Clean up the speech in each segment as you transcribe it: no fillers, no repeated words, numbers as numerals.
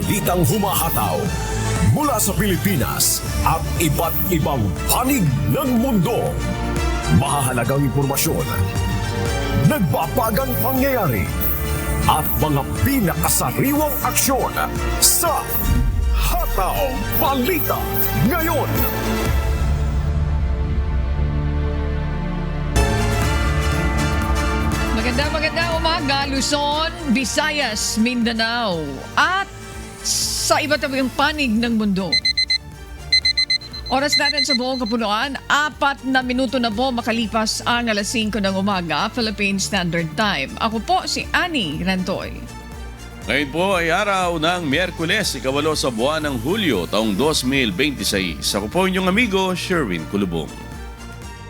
balitang humahataw mula sa Pilipinas at iba't ibang panig ng mundo. Mahahalagang impormasyon, nagbabagang pangyayari at mga pinakasariwang aksyon sa Hataw Balita Ngayon. Magandang umaga, Luzon, Visayas, Mindanao at sa iba't ibang panig ng mundo. Oras natin sa buong kapuluan, 4 na minuto na po makalipas ang alas 5 ng umaga, Philippine Standard Time. Ako po si Annie Rantoy. Ngayon po ay araw ng Miyerkules, 8 sa buwan ng Hulyo, taong 2026. Ako po inyong amigo, Sherwin Kulubong.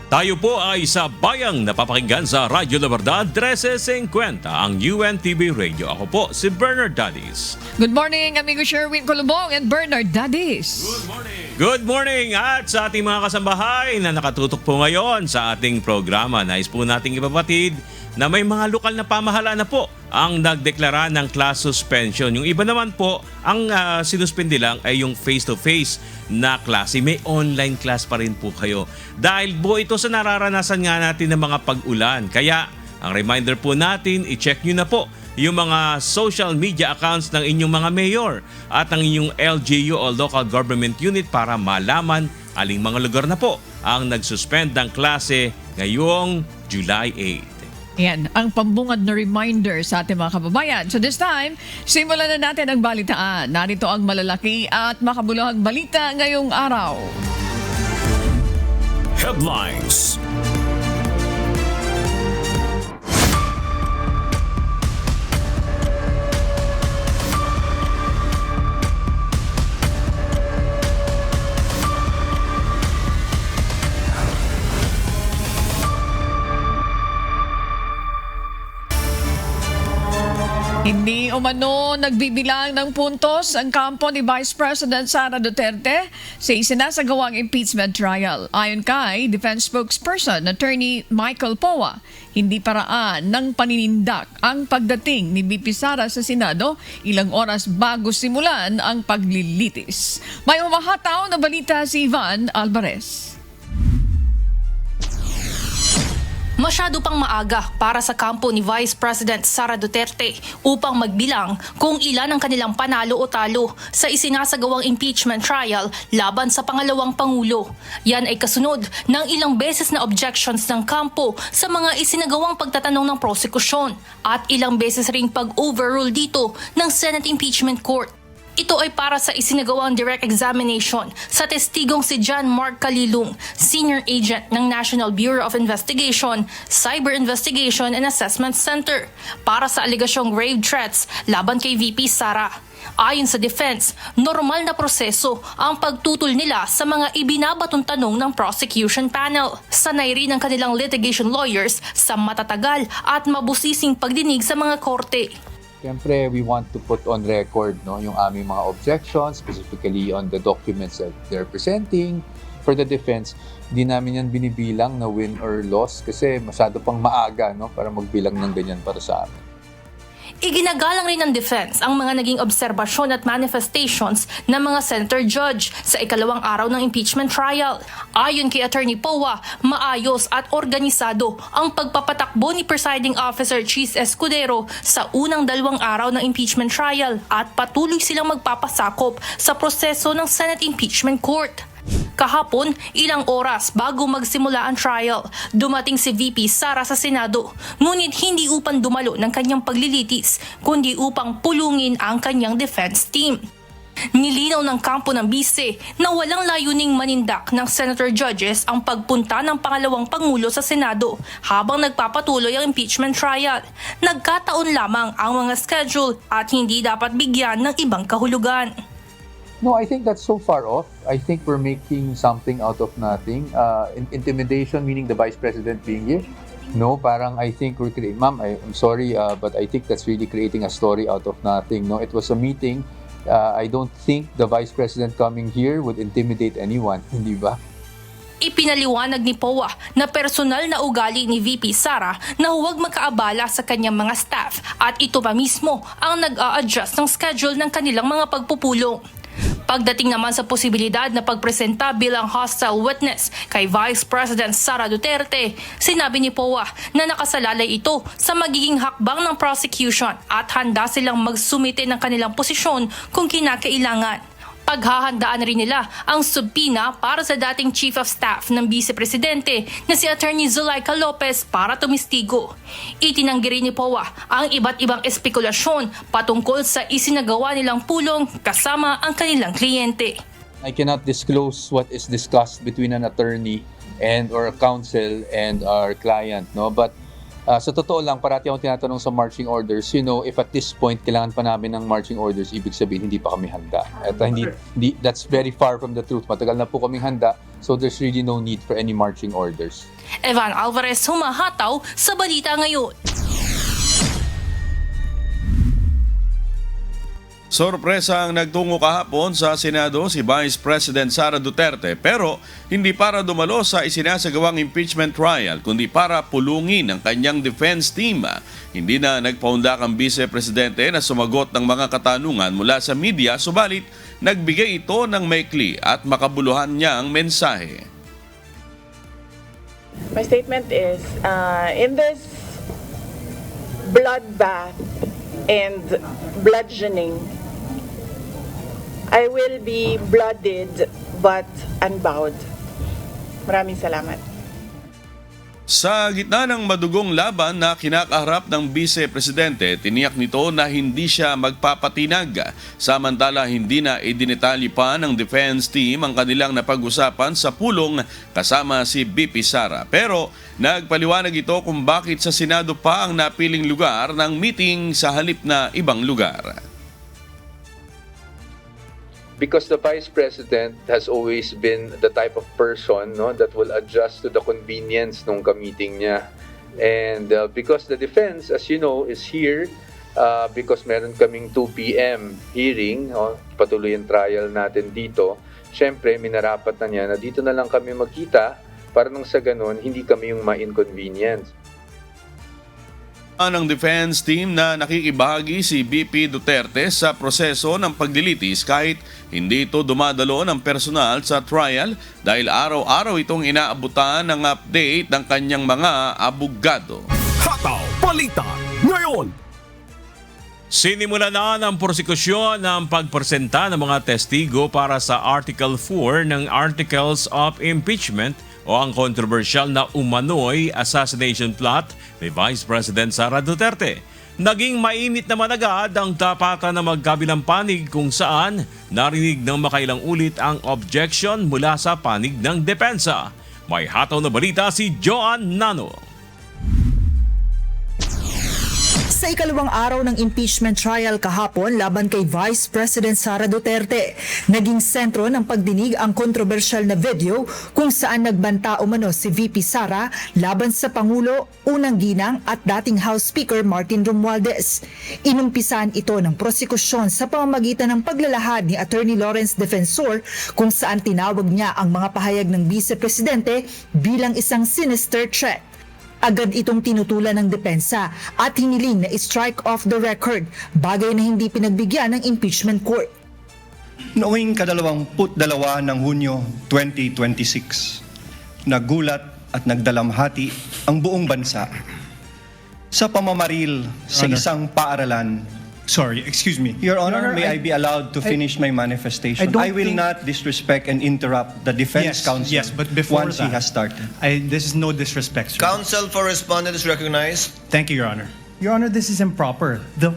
Tayo po ay sa bayang napapakinggan sa Radyo La Verdad 1350, ang UNTV Radio. Ako po si Bernard Dadis. Good morning, amigo Sherwin Kulubong and Bernard Dadis. Good morning! Good morning at sa ating mga kasambahay na nakatutok po ngayon sa ating programa. Nais po nating ipabatid na may mga lokal na pamahalaan na po ang nagdeklara ng class suspension. Yung iba naman po, ang sinuspindi lang ay yung face-to-face na klase. May online class pa rin po kayo. Dahil po ito sa nararanasan nga natin ng mga pag-ulan. Kaya ang reminder po natin, i-check nyo na po yung mga social media accounts ng inyong mga mayor at ng inyong LGU o local government unit para malaman aling mga lugar na po ang nagsuspend ng klase ngayong July 8. Yan, ang pambungad na reminder sa ating mga kababayan. So this time, simulan na natin ang balitaan. Narito ang malalaki at makabuluhang balita ngayong araw. Headlines. Hindi umano nagbibilang ng puntos ang kampo ni Vice President Sara Duterte sa isinasagawang impeachment trial. Ayon kay Defense Spokesperson Attorney Michael Poa, hindi paraan ng paninindak ang pagdating ni VP Sara sa Senado ilang oras bago simulan ang paglilitis. May umahataw na balita si Ivan Alvarez. Masyado pang maaga para sa kampo ni Vice President Sara Duterte upang magbilang kung ilan ang kanilang panalo o talo sa isinasagawang impeachment trial laban sa pangalawang Pangulo. Yan ay kasunod ng ilang beses na objections ng kampo sa mga isinagawang pagtatanong ng prosekusyon at ilang beses ring pag-overrule dito ng Senate Impeachment Court. Ito ay para sa isinagawang direct examination sa testigong si John Mark Calilung, Senior Agent ng National Bureau of Investigation, Cyber Investigation and Assessment Center para sa alegasyong grave threats laban kay VP Sara. Ayon sa defense, normal na proseso ang pagtutol nila sa mga ibinabatong tanong ng prosecution panel. Sanay rin ang kanilang litigation lawyers sa matatagal at mabusising pagdinig sa mga korte. Siyempre, we want to put on record yung aming mga objections, specifically on the documents that they're presenting. For the defense, di namin yan binibilang na win or loss kasi masyado pang maaga para magbilang ng ganyan para sa amin. Iginagalang rin ng defense ang mga naging obserbasyon at manifestations ng mga senator judge sa ikalawang araw ng impeachment trial. Ayon kay Attorney Poa, maayos at organisado ang pagpapatakbo ni Presiding Officer Chis Escudero sa unang 2 araw ng impeachment trial at patuloy silang magpapasakop sa proseso ng Senate Impeachment Court. Kahapon, ilang oras bago magsimula ang trial, dumating si VP Sara sa Senado, ngunit hindi upang dumalo ng kanyang paglilitis, kundi upang pulungin ang kanyang defense team. Nilinaw ng kampo ng bise na walang layuning manindak ng senator judges ang pagpunta ng pangalawang Pangulo sa Senado habang nagpapatuloy ang impeachment trial. Nagkataon lamang ang mga schedule at hindi dapat bigyan ng ibang kahulugan. No, I think that's so far off. I think we're making something out of nothing. Intimidation, meaning the Vice President being here. No, parang I think we're creating... Ma'am, I'm sorry, but I think that's really creating a story out of nothing. No, it was a meeting. I don't think the Vice President coming here would intimidate anyone, hindi ba? Ipinaliwanag ni POA na personal na ugali ni VP Sara na huwag magkaabala sa kanyang mga staff at ito pa mismo ang nag-a-adjust ng schedule ng kanilang mga pagpupulong. Pagdating naman sa posibilidad na pagpresenta bilang hostile witness kay Vice President Sara Duterte, sinabi ni POA na nakasalalay ito sa magiging hakbang ng prosecution at handa silang magsumite ng kanilang posisyon kung kinakailangan. Paghahandaan rin nila ang subpoena para sa dating Chief of Staff ng Vice Presidente na si Attorney Zulaika Lopez para tumistigo. Itinanggi rin ni POA ang iba't ibang espekulasyon patungkol sa isinagawa nilang pulong kasama ang kanilang kliyente. I cannot disclose what is discussed between an attorney and or a counsel and our client, no? But sa totoo lang, parati akong tinatanong sa marching orders, if at this point kailangan pa namin ng marching orders, ibig sabihin hindi pa kami handa. At hindi, that's very far from the truth. Matagal na po kaming handa, so there's really no need for any marching orders. Evan Alvarez, humahataw sa Balita Ngayon. Sorpresa ang nagtungo kahapon sa Senado si Vice President Sara Duterte pero hindi para dumalo sa isinasagawang impeachment trial kundi para pulungin ang kanyang defense team. Hindi na nagpaundak ang Vice Presidente na sumagot ng mga katanungan mula sa media subalit nagbigay ito ng maikli at makabuluhan niyang mensahe. My statement is, in this bloodbath and bludgeoning, I will be blooded but unbowed. Maraming salamat. Sa gitna ng madugong laban na kinakaharap ng Vice Presidente, tiniyak nito na hindi siya magpapatinag. Samantala hindi na idinetali pa ng defense team ang kanilang napag-usapan sa pulong kasama si VP Sara. Pero nagpaliwanag ito kung bakit sa Senado pa ang napiling lugar ng meeting sa halip na ibang lugar. Because the Vice President has always been the type of person, no, that will adjust to the convenience nung ka-meeting niya. And because the defense, as you know, is here, because meron kaming 2 p.m. hearing, patuloy ang trial natin dito, syempre minarapat na niya na dito na lang kami magkita para nang sa ganun, hindi kami yung ma-inconvenience. Ng defense team na nakikibahagi si VP Duterte sa proseso ng paglilitis kahit hindi ito dumadalo ng personal sa trial dahil araw-araw itong inaabutan ng update ng kanyang mga abogado. Hataw Balita Ngayon. Sinimula na ng prosekusyon ng pagpresenta ng mga testigo para sa Article 4 ng Articles of Impeachment o ang kontrobersyal na umano'y assassination plot ni Vice President Sara Duterte. Naging mainit naman agad ang tapatan na magkabilang panig kung saan narinig ng makailang ulit ang objection mula sa panig ng depensa. May hataw na balita si Joan Nano. Sa ikalawang araw ng impeachment trial kahapon laban kay Vice President Sara Duterte, naging sentro ng pagdinig ang kontrobersyal na video kung saan nagbanta umano si VP Sara laban sa Pangulo, unang ginang at dating House Speaker Martin Romualdez. Inumpisan ito ng prosekusyon sa pamamagitan ng paglalahad ni Attorney Lawrence Defensor kung saan tinawag niya ang mga pahayag ng Vice Presidente bilang isang sinister threat. Agad itong tinutulan ng depensa at hiniling na strike off the record, bagay na hindi pinagbigyan ng impeachment court. Noong ika-22 ng Hunyo 2026, nagulat at nagdalamhati ang buong bansa sa pamamaril sa isang paaralan. Sorry, excuse me. Your Honor, may I be allowed to finish my manifestation? I will not disrespect and interrupt the defense counsel Yes, but before once that, he has started. This is no disrespect, sir. Counsel for respondent is recognized. Thank you, Your Honor. Your Honor, this is improper. The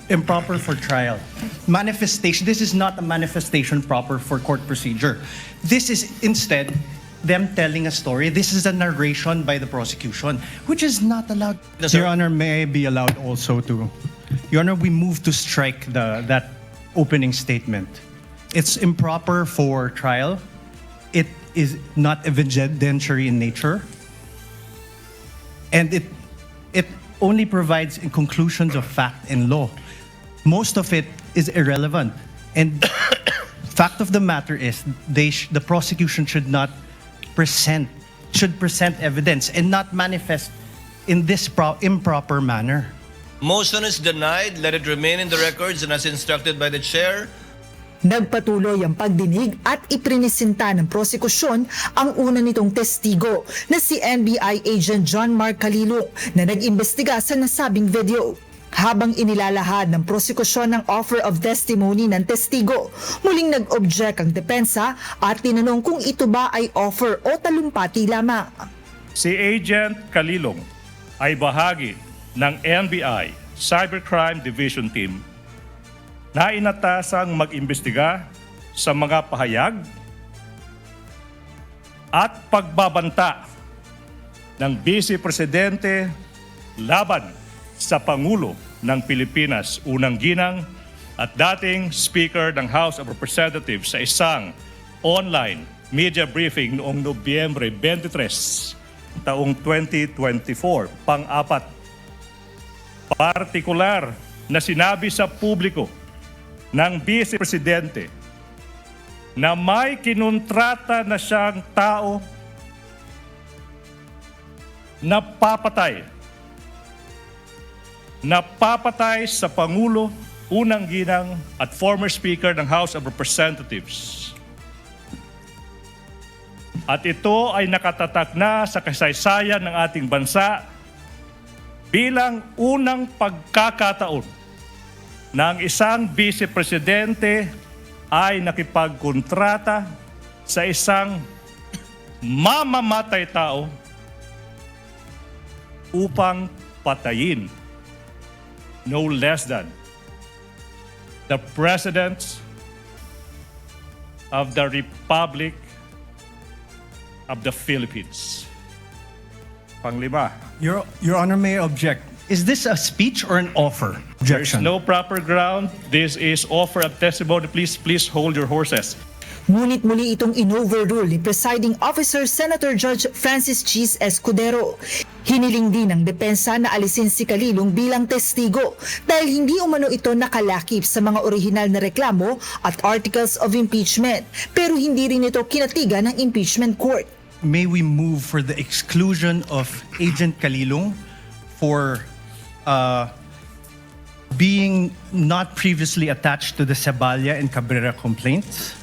improper for trial. Manifestation, this is not a manifestation proper for court procedure. This is instead them telling a story. This is a narration by the prosecution, which is not allowed. Yes, sir. Your Honor, may I be allowed also to... Your Honor, we move to strike that opening statement. It's improper for trial. It is not evidentiary in nature. And it only provides in conclusions of fact and law. Most of it is irrelevant. And fact of the matter is the prosecution should not should present evidence and not manifest in this improper manner. Motion is denied. Let it remain in the records and as instructed by the chair. Nagpatuloy ang pagdinig at iprinisinta ng prosekusyon ang una nitong testigo na si NBI Agent John Mark Calilong na nag-imbestiga sa nasabing video. Habang inilalahad ng prosekusyon ng offer of testimony ng testigo, muling nag-object ang depensa at tinanong kung ito ba ay offer o talumpati lamang. Si Agent Calilong ay bahagi ng NBI Cybercrime Division Team na inatasang mag-imbestiga sa mga pahayag at pagbabanta ng Vice Presidente laban sa Pangulo ng Pilipinas, unang ginang at dating Speaker ng House of Representatives sa isang online media briefing noong Nobyembre 23, taong 2024. Pang-apat, partikular na sinabi sa publiko ng Vice Presidente na may kinontrata na siyang tao na papatay sa Pangulo, unang ginang at former Speaker ng House of Representatives. At ito ay nakatatak na sa kasaysayan ng ating bansa bilang unang pagkakataon na ang isang Vice Presidente ay nakipagkontrata sa isang mamamatay tao upang patayin no less than the President of the Republic of the Philippines. Panglima, Your Honor, may I object? Is this a speech or an offer? there is Objection. no proper ground. This is offer of testimony. Please hold your horses. Ngunit muli itong in-overrule ni Presiding Officer Senator Judge Francis Cheese Escudero. Hiniling din ng depensa na alisin si Calilong bilang testigo dahil hindi umano ito nakalakip sa mga orihinal na reklamo at articles of impeachment, pero hindi rin ito kinatigan ng impeachment court. May we move for the exclusion of Agent Calilong for being not previously attached to the Cebalya and Cabrera complaints,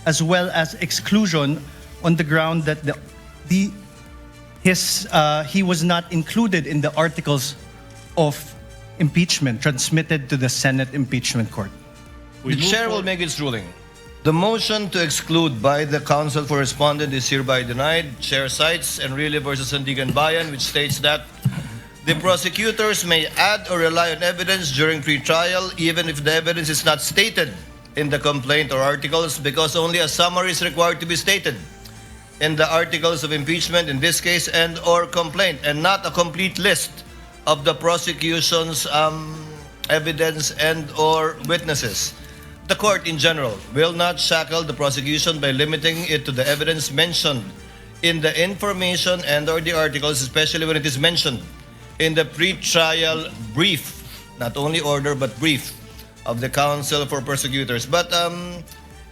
as well as exclusion on the ground that he was not included in the articles of impeachment transmitted to the Senate Impeachment Court. The chair will make its ruling. The motion to exclude by the counsel for respondent is hereby denied. Chair cites Enrile versus Sandigan Bayan, which states that the prosecutors may add or rely on evidence during pre-trial even if the evidence is not stated in the complaint or articles, because only a summary is required to be stated in the articles of impeachment in this case and or complaint, and not a complete list of the prosecution's evidence and or witnesses. The court in general will not shackle the prosecution by limiting it to the evidence mentioned in the information and or the articles, especially when it is mentioned in the pre-trial brief, not only order but brief, of the counsel for prosecutors. But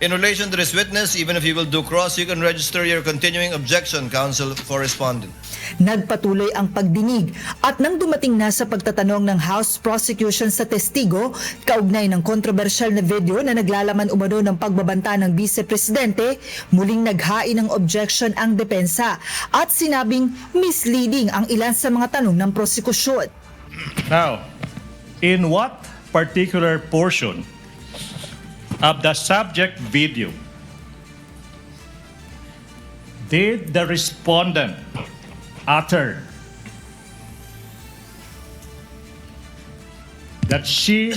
in relation to this witness, even if you will do cross, you can register your continuing objection, counsel for respondent. Nagpatuloy ang pagdinig at nang dumating na sa pagtatanong ng House Prosecution sa testigo, kaugnay ng kontrobersyal na video na naglalaman umano ng pagbabanta ng Vice Presidente, muling naghain ng objection ang depensa at sinabing misleading ang ilan sa mga tanong ng prosekusyon. Now, in what particular portion of the subject video did the respondent utter that she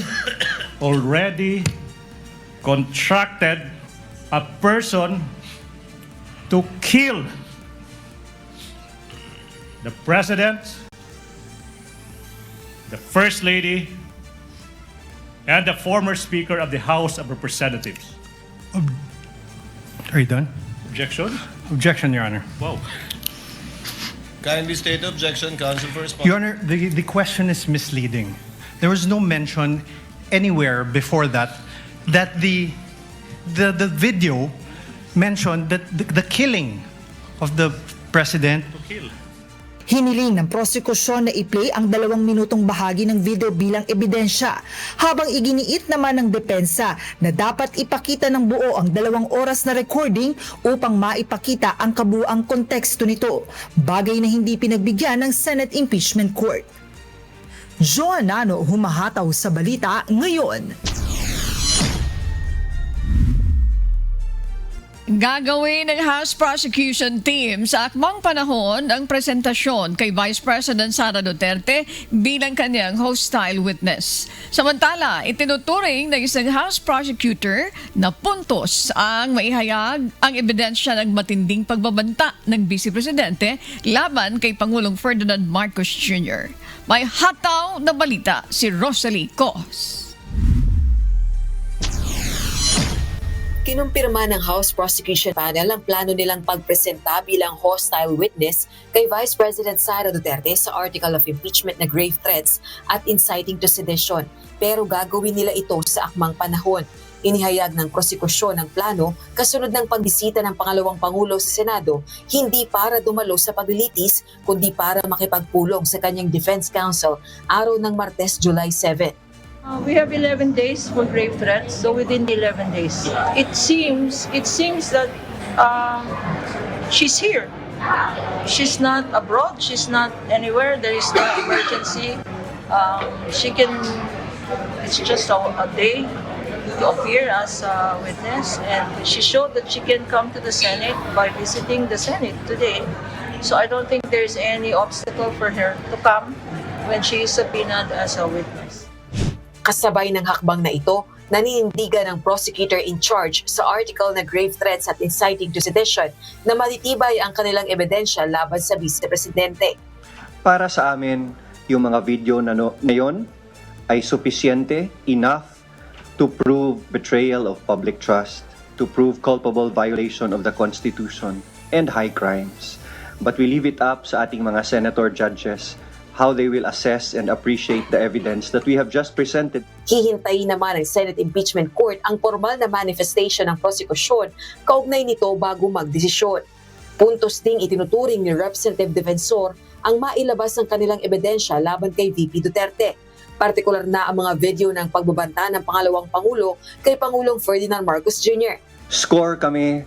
already contracted a person to kill the President, the First Lady, and the former Speaker of the House of Representatives? Are you done? Objection? Objection, Your Honor. Wow. Kindly state the objection, counsel for respondent. Your Honor, the question is misleading. There was no mention anywhere before that the video mentioned that the killing of the president. Hiniling ng prosekusyon na i-play ang 2 minutong bahagi ng video bilang ebidensya, habang iginiit naman ng depensa na dapat ipakita ng buo ang 2 oras na recording upang maipakita ang kabuuang konteksto nito, bagay na hindi pinagbigyan ng Senate Impeachment Court. Joan Nano, humahataw sa balita ngayon. Gagawin ng House Prosecution Team sa akmang panahon ang presentasyon kay Vice President Sara Duterte bilang kanyang hostile witness. Samantala, itinuturing ng isang House Prosecutor na puntos ang maihayag ang ebidensya ng matinding pagbabanta ng Vice Presidente laban kay Pangulong Ferdinand Marcos Jr. May hataw na balita si Rosalie Cos. Kinumpirma ng House Prosecution Panel ang plano nilang pagpresenta bilang hostile witness kay Vice President Sara Duterte sa article of impeachment na grave threats at inciting to sedition. Pero gagawin nila ito sa akmang panahon. Inihayag ng prosekusyon ang plano kasunod ng pagbisita ng pangalawang Pangulo sa Senado, hindi para dumalo sa paglilitis, kundi para makipagpulong sa kanyang defense counsel araw ng Martes, July 7. We have 11 days for grave threats, so within the 11 days. It seems that she's here. She's not abroad, she's not anywhere, there is no emergency. It's just a day to appear as a witness, and she showed that she can come to the Senate by visiting the Senate today. So I don't think there's any obstacle for her to come when she is subpoenaed as a witness. Kasabay ng hakbang na ito, naninindigan ng prosecutor in charge sa article na grave threats at inciting to sedition na matitibay ang kanilang ebidensya laban sa vice-presidente. Para sa amin, yung mga video na yon ay sufisyente, enough to prove betrayal of public trust, to prove culpable violation of the Constitution and high crimes. But we leave it up sa ating mga senator judges how they will assess and appreciate the evidence that we have just presented. Hihintayin naman ng Senate Impeachment Court ang formal na manifestation ng prosekusyon kaugnay nito bago magdesisyon. Puntos ding itinuturing ni Representative Defensor ang mailabas ng kanilang ebidensya laban kay VP Duterte. Partikular na ang mga video ng pagbabanta ng pangalawang Pangulo kay Pangulong Ferdinand Marcos Jr. Score kami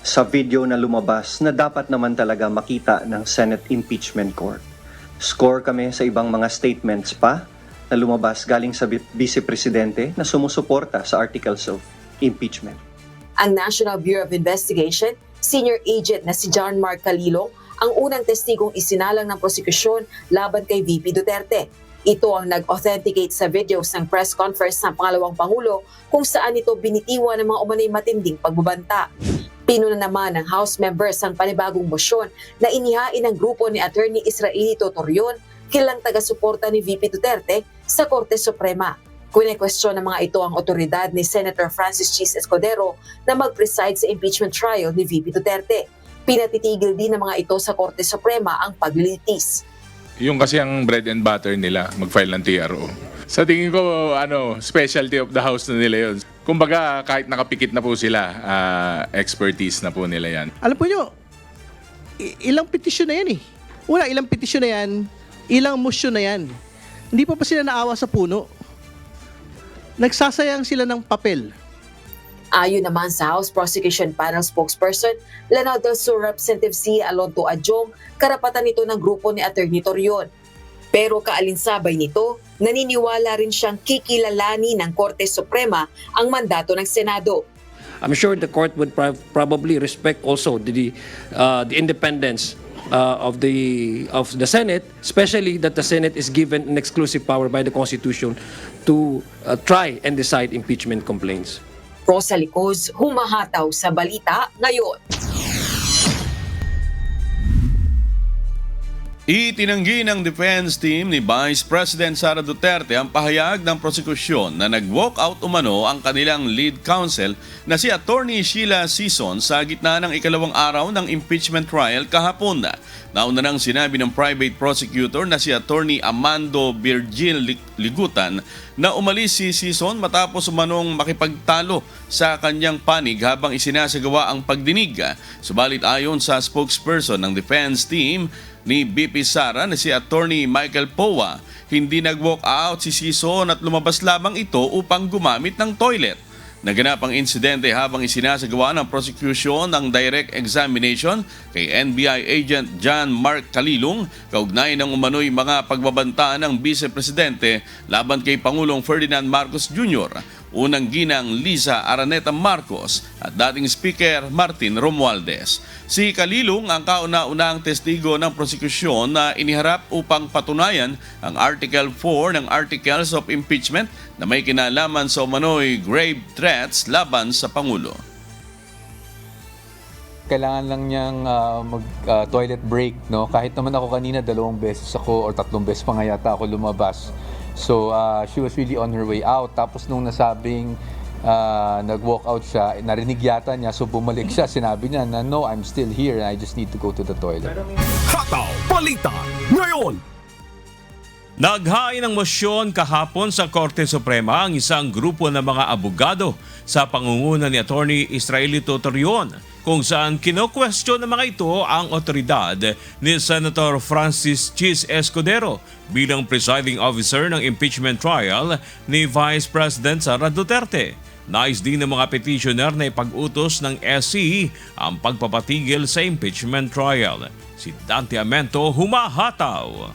sa video na lumabas na dapat naman talaga makita ng Senate Impeachment Court. Score kami sa ibang mga statements pa na lumabas galing sa Vice Presidente na sumusuporta sa articles of impeachment. Ang National Bureau of Investigation, senior agent na si John Mark Calilo, ang unang testigong isinalang ng prosekusyon laban kay VP Duterte. Ito ang nag-authenticate sa videos ng press conference ng pangalawang Pangulo kung saan ito binitiwan ng mga umanay matinding pagbabanta. Pinuna naman ng House members ang panibagong motion na inihain ng grupo ni Attorney Israelito Torion, kilang taga-suporta ni VP Duterte sa Korte Suprema. Kune-question ng mga ito ang otoridad ni Senator Francis Chis Escudero na mag-preside sa impeachment trial ni VP Duterte. Pinatitigil din ng mga ito sa Korte Suprema ang paglilitis. Yung kasi ang bread and butter nila, mag-file ng TRO. Sa tingin ko, specialty of the House na nila yun. Kumbaga, kahit nakapikit na po sila, expertise na po nila yan. Alam po nyo, ilang petisyon na yan eh. Una, ilang petisyon na yan, ilang motion na yan. Hindi pa sila naawa sa puno. Nagsasayang sila ng papel. Ayon naman sa House Prosecution Panel spokesperson, Lanao del Sur Representative C. Alonto Adjong, karapatan nito ng grupo ni Attorney Torion. Pero kaalinsabay nito, naniniwala rin siyang kikilalanin ng Korte Suprema ang mandato ng Senado. I'm sure the court would probably respect also the independence of the Senate, especially that the Senate is given an exclusive power by the Constitution to try and decide impeachment complaints. Rosalie Cos, humahataw sa balita ngayon. Itinanggi ng defense team ni Vice President Sara Duterte ang pahayag ng prosekusyon na nag-walk out umano ang kanilang lead counsel na si Attorney Sheila Sison sa gitna ng ikalawang araw ng impeachment trial kahapon. Nauna nang sinabi ng private prosecutor na si Attorney Amando Virgil Ligutan na umalis si Sison matapos umanong makipagtalo sa kanyang panig habang isinasagawa ang pagdinig. Subalit ayon sa spokesperson ng defense team ni BP Sara na si Attorney Michael Powa, hindi nag-walk out si Sison at lumabas lamang ito upang gumamit ng toilet. Naganap ang insidente habang isinasagawa ng prosecution ng direct examination kay NBI agent John Mark Calilong kaugnay ng umano'y mga pagbabanta ng Vice Presidente laban kay Pangulong Ferdinand Marcos Jr., unang ginang Liza Araneta Marcos at dating Speaker Martin Romualdez. Si Calilong ang kauna-unahang testigo ng prosekusyon na iniharap upang patunayan ang Article 4 ng Articles of Impeachment na may kinalaman sa umano'y grave threats laban sa Pangulo. Kailangan lang niyang mag-toilet break, no? Kahit naman ako kanina 2 beses ako or 3 beses pa nga yata ako lumabas. So she was really on her way out. Tapos nung nasabing nag-walk out siya, narinig yata niya, so bumalik siya. Sinabi niya na, no, I'm still here and I just need to go to the toilet. Hataw Balita ngayon! Naghain ng mosyon kahapon sa Korte Suprema ang isang grupo ng mga abogado sa pangunguna ni Attorney Israelito Torion, kung saan kino-question ng mga ito ang otoridad ni Senator Francis Chis Escudero bilang presiding officer ng impeachment trial ni Vice President Sara Duterte. Nais din ng mga petitioner na ipag-utos ng SC ang pagpapatigil sa impeachment trial. Si Dante Amento humahataw.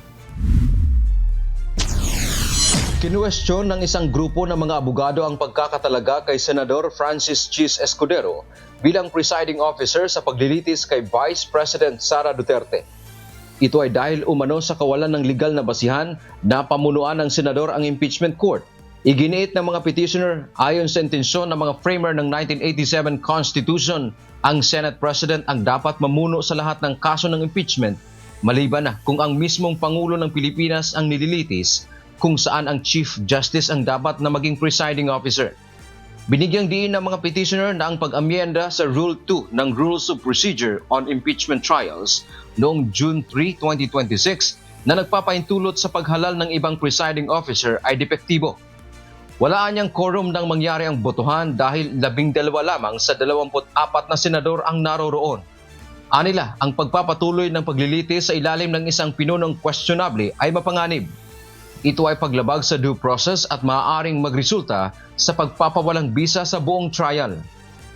Kinuwestiyon ng isang grupo ng mga abogado ang pagkakatalaga kay Senador Francis Chis Escudero bilang presiding officer sa paglilitis kay Vice President Sara Duterte. Ito ay dahil umano sa kawalan ng legal na basihan na pamunuan ng senador ang impeachment court. Iginiit ng mga petitioner ayon sa intensyon ng mga framer ng 1987 Constitution, ang Senate President ang dapat mamuno sa lahat ng kaso ng impeachment, maliban na kung ang mismong Pangulo ng Pilipinas ang nililitis, kung saan ang Chief Justice ang dapat na maging presiding officer. Binigyang diin ng mga petitioner na ang pag-amyenda sa Rule 2 ng Rules of Procedure on Impeachment Trials noong June 3, 2026 na nagpapaintulot sa paghalal ng ibang presiding officer ay depektibo. Wala anyang quorum nang mangyari ang botohan dahil 12 lamang sa 24 na senador ang naroroon. Anila, ang pagpapatuloy ng paglilitis sa ilalim ng isang pinunong questionable ay mapanganib. Ito ay paglabag sa due process at maaaring magresulta sa pagpapawalang bisa sa buong trial.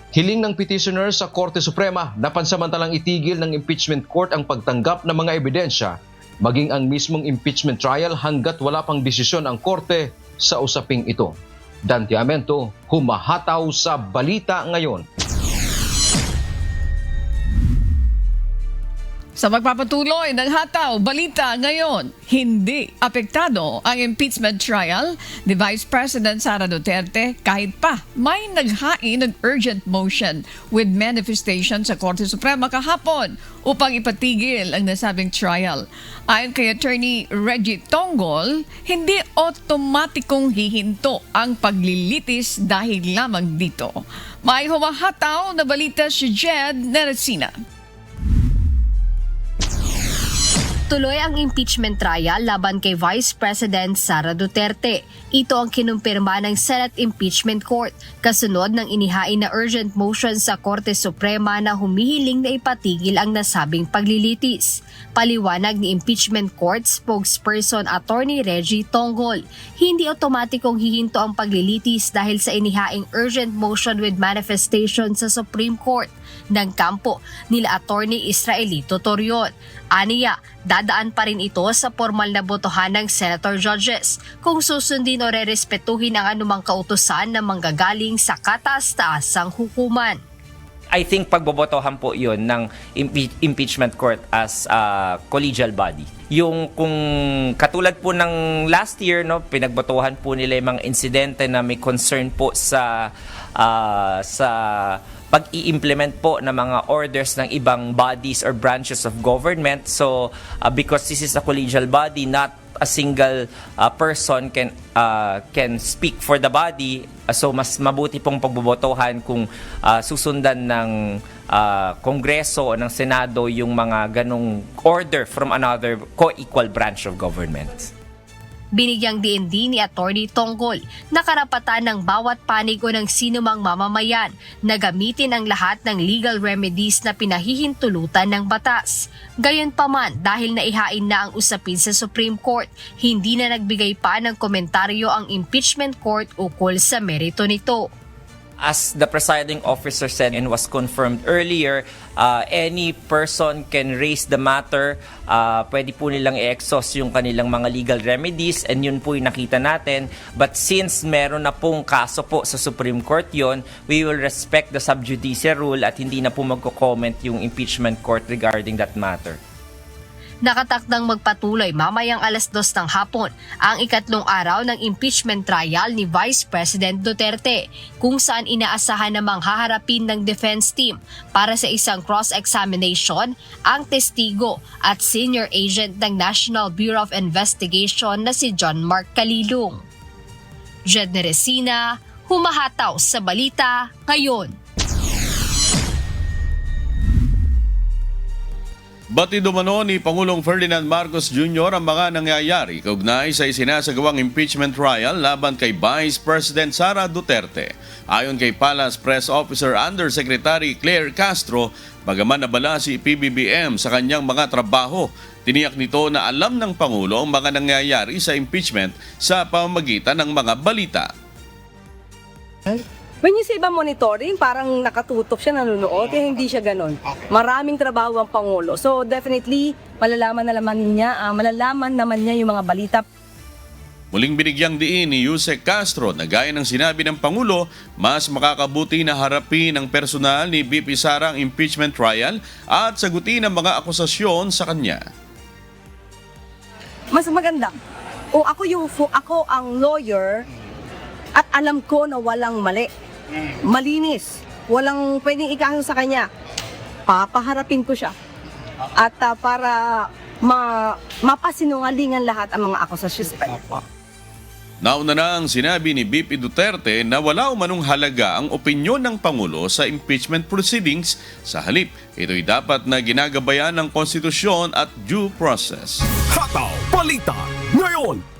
Hiling ng petitioner sa Korte Suprema na pansamantalang itigil ng impeachment court ang pagtanggap ng mga ebidensya, maging ang mismong impeachment trial hanggat wala pang desisyon ang korte sa usaping ito. Dante Amento, humahataw sa Balita Ngayon. Sa magpapatuloy ng Hataw Balita Ngayon, hindi apektado ang impeachment trial ni Vice President Sara Duterte kahit pa may naghain ng urgent motion with manifestation sa Korte Suprema kahapon upang ipatigil ang nasabing trial. Ayon kay Attorney Reggie Tongol, hindi otomatikong hihinto ang paglilitis dahil lamang dito. May humahataw na balita si Jed Neresina. Tuloy ang impeachment trial laban kay Vice President Sara Duterte. Ito ang kinumpirma ng Senate Impeachment Court kasunod ng inihain na urgent motion sa Korte Suprema na humihiling na ipatigil ang nasabing paglilitis. Paliwanag ni Impeachment Court spokesperson Attorney Reggie Tongol, hindi otomatikong hihinto ang paglilitis dahil sa inihaing urgent motion with manifestation sa Supreme Court ng kampo nila Attorney Israelito Torion. Aniya, dadaan pa rin ito sa formal na botohan ng Senator Judges kung susundin o rerespetuhin ang anumang kautusan na manggagaling sa kataas-taasang hukuman. I think pagbobotohan po yun ng impeachment court as a collegial body. Yung kung katulad po ng last year, no, pinagbotohan po nila yung mga insidente na may concern po sa pag-i-implement po ng mga orders ng ibang bodies or branches of government. So because this is a collegial body, not a single person can speak for the body. So mas mabuti pong pagbobotohan kung susundan ng Kongreso o ng Senado yung mga ganong order from another co-equal branch of government. Binigyang diin din ni Atty. Tonggol na karapatan ng bawat panig o ng sinumang mamamayan na gamitin ang lahat ng legal remedies na pinahihintulutan ng batas. Gayunpaman, dahil naihain na ang usapin sa Supreme Court, hindi na nagbigay pa ng komentaryo ang impeachment court ukol sa merito nito. As the presiding officer said and was confirmed earlier, any person can raise the matter. Pwede po nilang i-exhaust yung kanilang mga legal remedies and yun po yung nakita natin. But since meron na pong kaso po sa Supreme Court yon, we will respect the sub judice rule at hindi na po magko-comment yung impeachment court regarding that matter. Nakatakdang magpatuloy mamayang 2:00 ng hapon ang ikatlong araw ng impeachment trial ni Vice President Duterte, kung saan inaasahan namang haharapin ng defense team para sa isang cross-examination ang testigo at senior agent ng National Bureau of Investigation na si John Mark Calilong. Jed Neresina, humahataw sa balita ngayon. Batid umano ni Pangulong Ferdinand Marcos Jr. ang mga nangyayari kaugnay sa isinasagawang impeachment trial laban kay Vice President Sara Duterte. Ayon kay Palace Press Officer Undersecretary Claire Castro, bagaman nabala si PBBM sa kanyang mga trabaho, tiniyak nito na alam ng Pangulo ang mga nangyayari sa impeachment sa pamamagitan ng mga balita. When you say ba monitoring, parang nakatutok siya, nanonood, hindi siya ganon. Maraming trabaho ang Pangulo. So definitely, malalaman naman niya yung mga balita. Muling binigyang diin ni Yusek Castro na gaya ng sinabi ng Pangulo, mas makakabuti na harapin ng personal ni VP Sara ang impeachment trial at sagutin ang mga akusasyon sa kanya. Mas maganda. O ako ang lawyer at alam ko na walang mali. Malinis. Walang pwedeng ikaso sa kanya. Papaharapin ko siya. At para mapasinungalingan lahat ang mga akusasyon. Nauna na ang sinabi ni VP Duterte na wala umanong halaga ang opinyon ng Pangulo sa impeachment proceedings. Sa halip, ito'y dapat na ginagabayan ng konstitusyon at due process. Hataw Balita ngayon!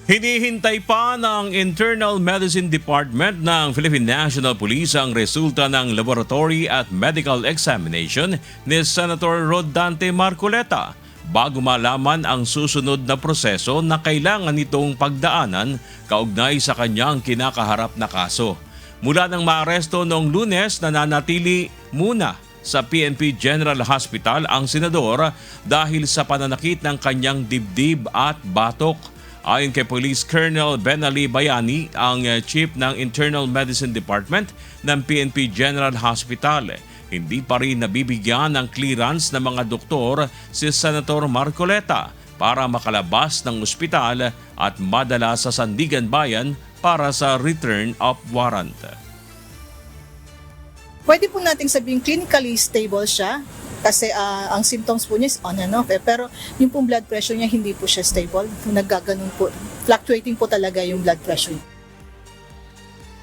Hinihintay pa ng Internal Medicine Department ng Philippine National Police ang resulta ng laboratory at medical examination ni Senator Rod Dante Marcoleta bago malaman ang susunod na proseso na kailangan nitong pagdaanan kaugnay sa kanyang kinakaharap na kaso. Mula nang maaresto noong Lunes, nananatili muna sa PNP General Hospital ang senador dahil sa pananakit ng kanyang dibdib at batok. Ayon kay Police Colonel Benali Bayani, ang chief ng Internal Medicine Department ng PNP General Hospital, hindi pa rin nabibigyan ng clearance ng mga doktor si Senator Marcoleta para makalabas ng ospital at madala sa Sandigan Bayan para sa return of warrant. Pwede po nating sabihin clinically stable siya kasi ang symptoms po niya is on and off. Pero yung pong blood pressure niya hindi po siya stable. Naggaganon po. Fluctuating po talaga yung blood pressure.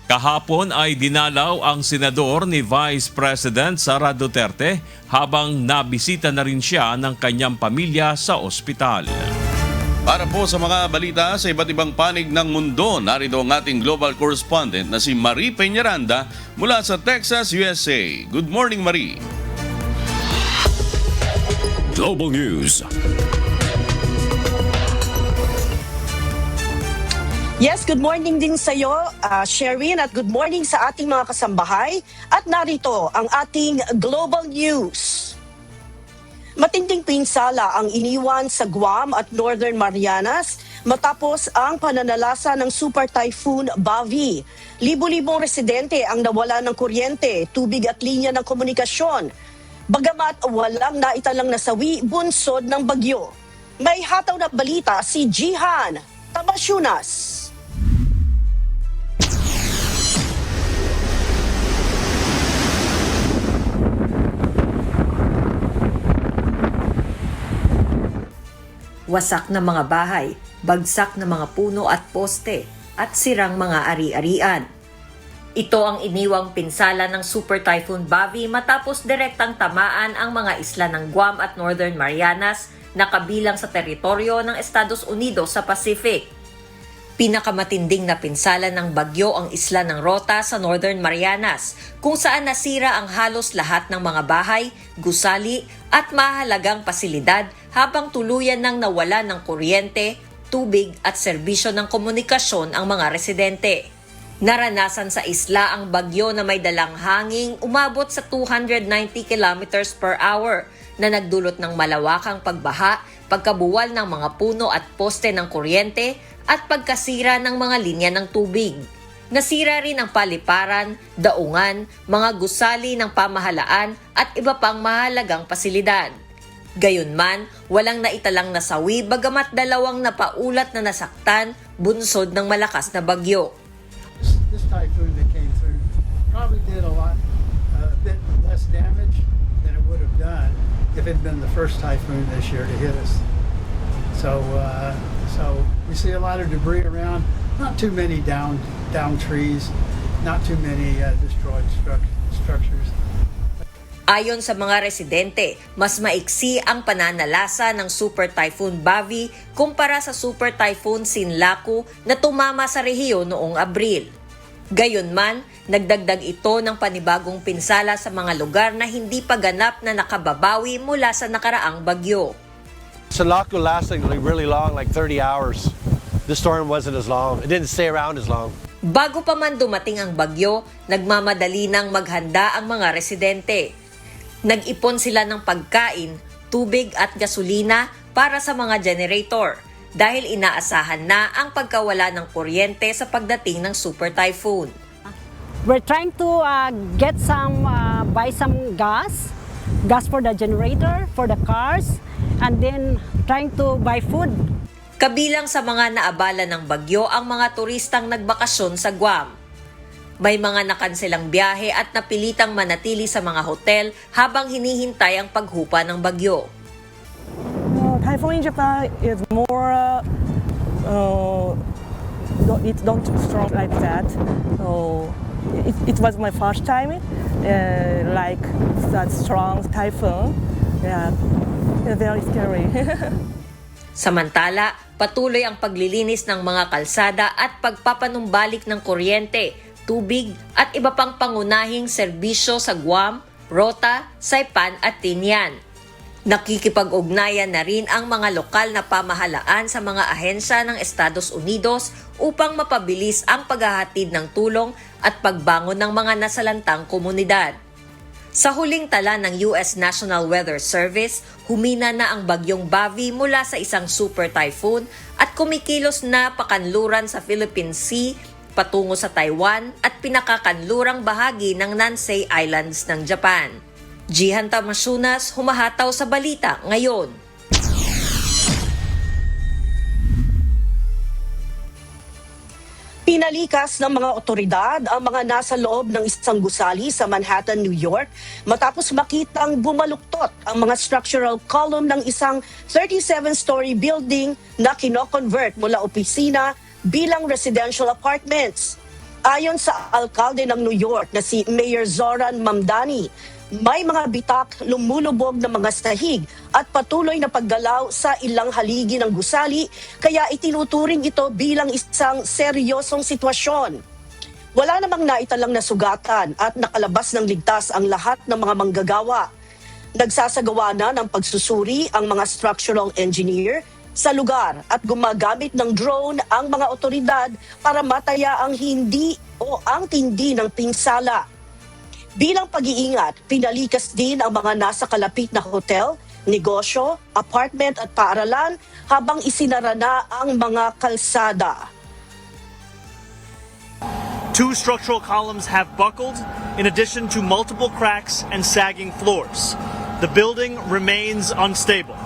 Kahapon ay dinalaw ang senador ni Vice President Sara Duterte habang nabisita na rin siya ng kanyang pamilya sa ospital. Para po sa mga balita sa iba't ibang panig ng mundo, narito ang ating global correspondent na si Marie Peñaranda mula sa Texas, USA. Good morning, Marie. Global News. Yes, good morning din sa iyo, Sherin, at good morning sa ating mga kasambahay. At narito ang ating Global News. Matinding pinsala ang iniwan sa Guam at Northern Marianas matapos ang pananalasa ng Super Typhoon Bavi. Libo-libong residente ang nawala ng kuryente, tubig at linya ng komunikasyon. Bagamat walang naitalang nasawi bunsod ng bagyo. May hataw na balita si Jihan Tabasyunas. Wasak na mga bahay, bagsak na mga puno at poste, at sirang mga ari-arian. Ito ang iniwang pinsala ng Super Typhoon Bavi matapos direktang tamaan ang mga isla ng Guam at Northern Marianas na kabilang sa teritoryo ng Estados Unidos sa Pacific. Pinakamatinding na pinsala ng bagyo ang isla ng Rota sa Northern Marianas, kung saan nasira ang halos lahat ng mga bahay, gusali at mahalagang pasilidad habang tuluyan nang nawala ng kuryente, tubig at serbisyo ng komunikasyon ang mga residente. Naranasan sa isla ang bagyo na may dalang hanging umabot sa 290 kilometers per hour na nagdulot ng malawakang pagbaha, pagkabuwal ng mga puno at poste ng kuryente at pagkasira ng mga linya ng tubig. Nasira rin ang paliparan, daungan, mga gusali ng pamahalaan at iba pang mahalagang pasilidad. Gayunman, walang naitalang nasawi bagamat 2 napaulat na nasaktan bunsod ng malakas na bagyo. This typhoon that came through probably did a bit less damage than it would have done if it had been the first typhoon this year to hit us. So we see a lot of debris around, not too many down trees, not too many destroyed structures. Ayon sa mga residente, mas maiksi ang pananalasa ng Super Typhoon Bavi kumpara sa Super Typhoon Sinlaku na tumama sa rehiyon noong Abril. Gayunman, nagdagdag ito ng panibagong pinsala sa mga lugar na hindi pa ganap na nakababawi mula sa nakaraang bagyo. Sinlaku lasted really long, like 30 hours. The storm wasn't as long. It didn't stay around as long. Bago pa man dumating ang bagyo, nagmamadali nang maghanda ang mga residente. Nag-ipon sila ng pagkain, tubig at gasolina para sa mga generator dahil inaasahan na ang pagkawala ng kuryente sa pagdating ng Super Typhoon. We're trying to buy some gas for the generator, for the cars, and then trying to buy food. Kabilang sa mga naabala ng bagyo ang mga turistang nagbakasyon sa Guam. May mga nakanselang biyahe at napilitang manatili sa mga hotel habang hinihintay ang paghupa ng bagyo. Typhoon in Japan is more, it's not strong like that. So it was my first time, like that strong typhoon. Yeah, very scary. Samantala, patuloy ang paglilinis ng mga kalsada at pagpapanumbalik ng kuryente, tubig at iba pang pangunahing serbisyo sa Guam, Rota, Saipan at Tinian. Nakikipag-ugnayan na rin ang mga lokal na pamahalaan sa mga ahensya ng Estados Unidos upang mapabilis ang paghahatid ng tulong at pagbangon ng mga nasalantang komunidad. Sa huling tala ng US National Weather Service, humina na ang bagyong Bavi mula sa isang super typhoon at kumikilos na pakanluran sa Philippine Sea patungo sa Taiwan at pinakakanlurang bahagi ng Nansei Islands ng Japan. Jihan Tamasunas, humahataw sa balita ngayon. Pinalikas ng mga otoridad ang mga nasa loob ng isang gusali sa Manhattan, New York matapos makitang bumaluktot ang mga structural column ng isang 37-story building na kino-convert mula opisina bilang residential apartments. Ayon sa alkalde ng New York na si Mayor Zoran Mamdani, may mga bitak, lumulubog na mga sahig at patuloy na paggalaw sa ilang haligi ng gusali kaya itinuturing ito bilang isang seryosong sitwasyon. Wala namang naitalang nasugatan at nakalabas ng ligtas ang lahat ng mga manggagawa. Nagsasagawa na ng pagsusuri ang mga structural engineer sa lugar at gumagamit ng drone ang mga otoridad para mataya ang hindi o ang tindi ng pinsala. Bilang pag-iingat, pinalikas din ang mga nasa kalapit na hotel, negosyo, apartment at paaralan habang isinara na ang mga kalsada. 2 structural columns have buckled in addition to multiple cracks and sagging floors. The building remains unstable.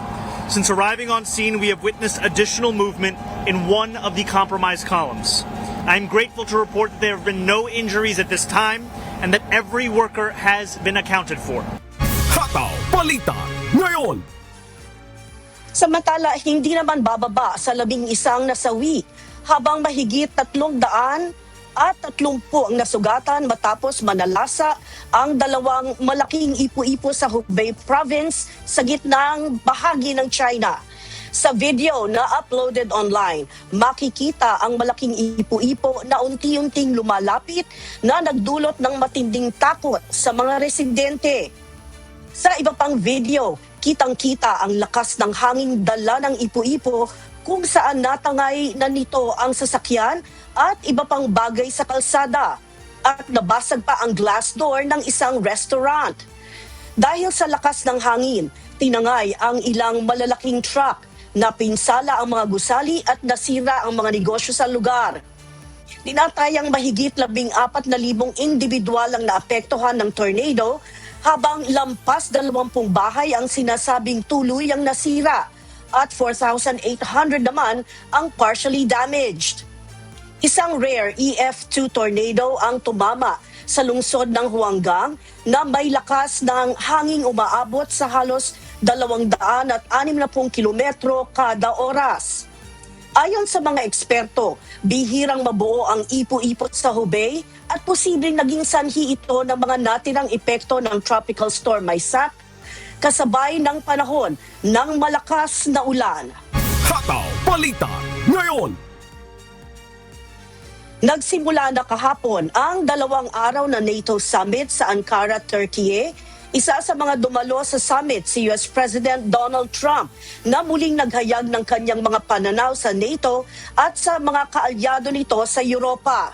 Since arriving on scene, we have witnessed additional movement in one of the compromised columns. I am grateful to report that there have been no injuries at this time and that every worker has been accounted for. Hataw Balita ngayon! Samantala, hindi naman bababa sa 11 nasawi habang mahigit 300 at 30 ang nasugatan matapos manalasa ang dalawang malaking ipo-ipo sa Hubei province sa gitnang bahagi ng China. Sa video na uploaded online, makikita ang malaking ipo-ipo na unti-unting lumalapit na nagdulot ng matinding takot sa mga residente. Sa iba pang video, kitang-kita ang lakas ng hangin dala ng ipo-ipo kung saan natangay na nito ang sasakyan at iba pang bagay sa kalsada at nabasag pa ang glass door ng isang restaurant. Dahil sa lakas ng hangin, tinangay ang ilang malalaking truck, napinsala ang mga gusali at nasira ang mga negosyo sa lugar. Tinatayang mahigit 14,000 individual ang naapektuhan ng tornado habang lampas 20 bahay ang sinasabing tuluyang nasira at 4,800 naman ang partially damaged. Isang rare EF2 tornado ang tumama sa lungsod ng Huanggang na may lakas ng hanging umaabot sa halos 260 kilometro kada oras. Ayon sa mga eksperto, bihirang mabuo ang ipo-ipot sa Hubei at posibleng naging sanhi ito ng mga natirang epekto ng Tropical Storm Isaac kasabay ng panahon ng malakas na ulan. Hataw Balita ngayon! Nagsimula na kahapon ang 2 araw na NATO Summit sa Ankara, Turkey. Isa sa mga dumalo sa summit si US President Donald Trump na muling naghayag ng kanyang mga pananaw sa NATO at sa mga kaalyado nito sa Europa.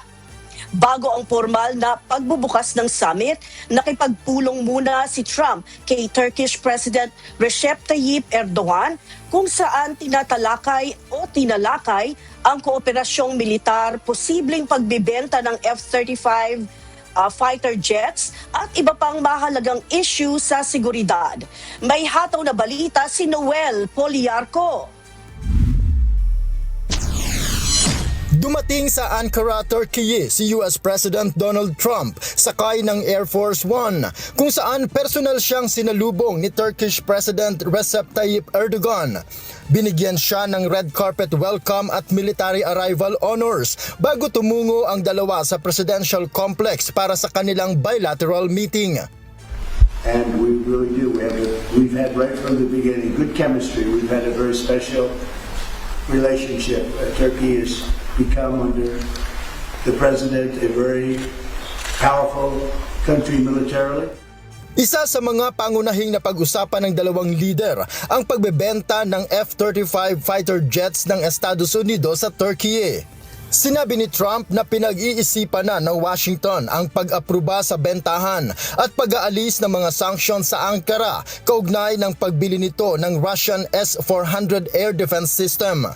Bago ang formal na pagbubukas ng summit, nakipagpulong muna si Trump kay Turkish President Recep Tayyip Erdogan kung saan tinalakay ang kooperasyong militar, posibleng pagbibenta ng F-35 fighter jets at iba pang mahalagang issue sa seguridad. May hataw na balita si Noel Poliarco. Dumating sa Ankara, Turkey si US President Donald Trump sakay ng Air Force One kung saan personal siyang sinalubong ni Turkish President Recep Tayyip Erdogan. Binigyan siya ng red carpet welcome at military arrival honors bago tumungo ang dalawa sa presidential complex para sa kanilang bilateral meeting. And we really do. We've had right from the beginning good chemistry. We've had a very special relationship. Turkey has become under the president a very powerful country militarily. Isa sa mga pangunahing napag-usapan ng dalawang leader ang pagbebenta ng F-35 fighter jets ng Estados Unidos sa Turkey. Sinabi ni Trump na pinag-iisipan na ng Washington ang pag-apruba sa bentahan at pag-aalis ng mga sanctions sa Ankara kaugnay ng pagbili nito ng Russian S-400 air defense system.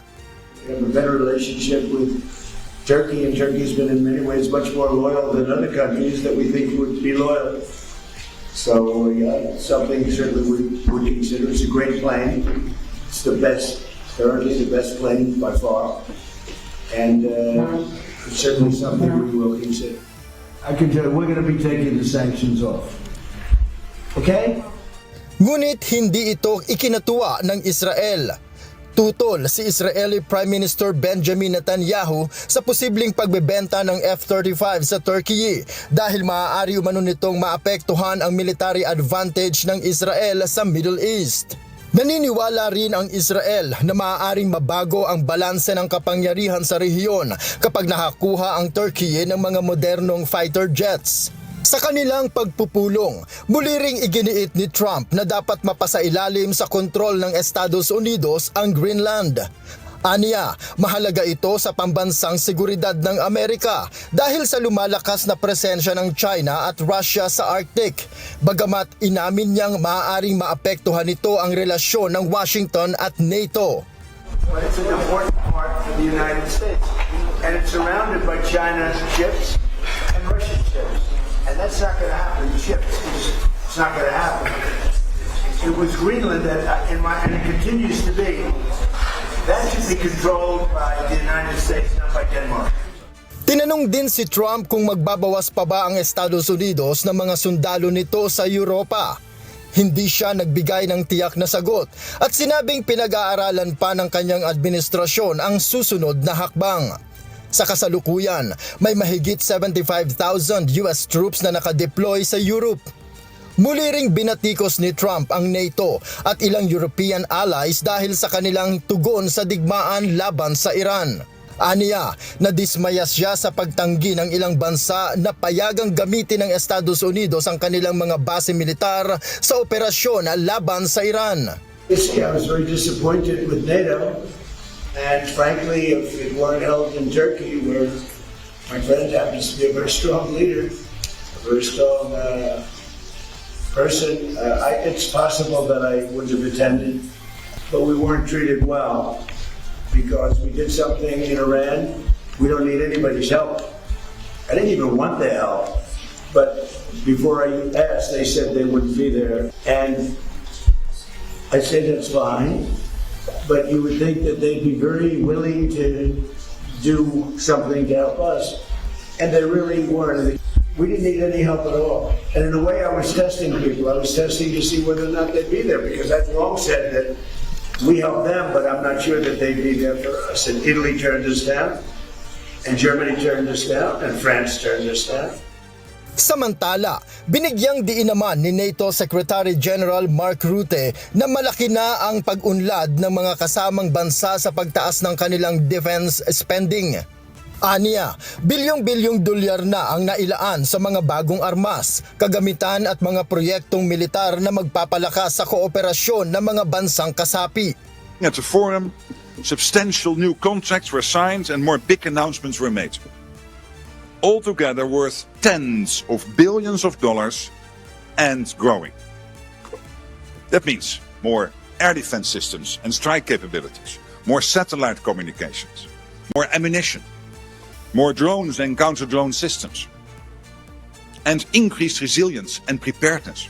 We have a better relationship with Turkey, and Turkey has been in many ways much more loyal than other countries that we think would be loyal. So something certainly we would consider. It's a great plane. It's the best, currently the best plane by far. And it's certainly something we will consider. I can tell you, we're going to be taking the sanctions off. Okay? Ngunit hindi ito ikinatuwa ng Israel. Tutol si Israeli Prime Minister Benjamin Netanyahu sa posibleng pagbebenta ng F-35 sa Turkey dahil maaari umano nitong maapektuhan ang military advantage ng Israel sa Middle East. Naniniwala rin ang Israel na maaaring mabago ang balanse ng kapangyarihan sa rehiyon kapag nakakuha ang Turkey ng mga modernong fighter jets. Sa kanilang pagpupulong, muli ring iginiit ni Trump na dapat mapasailalim sa kontrol ng Estados Unidos ang Greenland. Aniya, mahalaga ito sa pambansang seguridad ng Amerika dahil sa lumalakas na presensya ng China at Russia sa Arctic. Bagamat inamin niyang maaaring maapektuhan nito ang relasyon ng Washington at NATO. But it's an important part for the United States. And it's surrounded by China's ships and Russian ships. And that's not going to happen. Ships, it's not going to happen. It was Greenland that, and it continues to be. That should be controlled by the United States, not by Denmark. Tinanong din si Trump kung magbabawas pa ba ang Estados Unidos ng mga sundalo nito sa Europa. Hindi siya nagbigay ng tiyak na sagot at sinabing pinag-aaralan pa ng kanyang administrasyon ang susunod na hakbang. Sa kasalukuyan, may mahigit 75,000 US troops na nakadeploy sa Europe. Muli ring binatikos ni Trump ang NATO at ilang European allies dahil sa kanilang tugon sa digmaan laban sa Iran. Aniya, nadismaya siya sa pagtanggi ng ilang bansa na payagang gamitin ng Estados Unidos ang kanilang mga base militar sa operasyon laban sa Iran. I was very disappointed with NATO, and frankly, if it weren't held in Turkey, where my friend happens to be a very strong leader, a very strong person, it's possible that I would have attended, but we weren't treated well. Because we did something in Iran, we don't need anybody's help. I didn't even want the help, but before I asked, they said they wouldn't be there. And I said, that's fine, but you would think that they'd be very willing to do something to help us. And they really weren't. We didn't need any help at all. And in a way, I was testing people. I was testing to see whether or not they'd be there, because I've long said that we helped them, but I'm not sure that they'd be there for us. And Italy turned us down, and Germany turned us down, and France turned us down. Samantala, binigyang diin naman ni NATO Secretary General Mark Rutte na malaki na ang pag-unlad ng mga kasamang bansa sa pagtaas ng kanilang defense spending. Aniya, bilyong-bilyong dolyar na ang nailaan sa mga bagong armas, kagamitan at mga proyektong militar na magpapalakas sa kooperasyon ng mga bansang kasapi. At the forum, substantial new contracts were signed and more big announcements were made. Altogether worth tens of billions of dollars and growing. That means more air defense systems and strike capabilities, more satellite communications, more ammunition, more drones and counter-drone systems, and increased resilience and preparedness.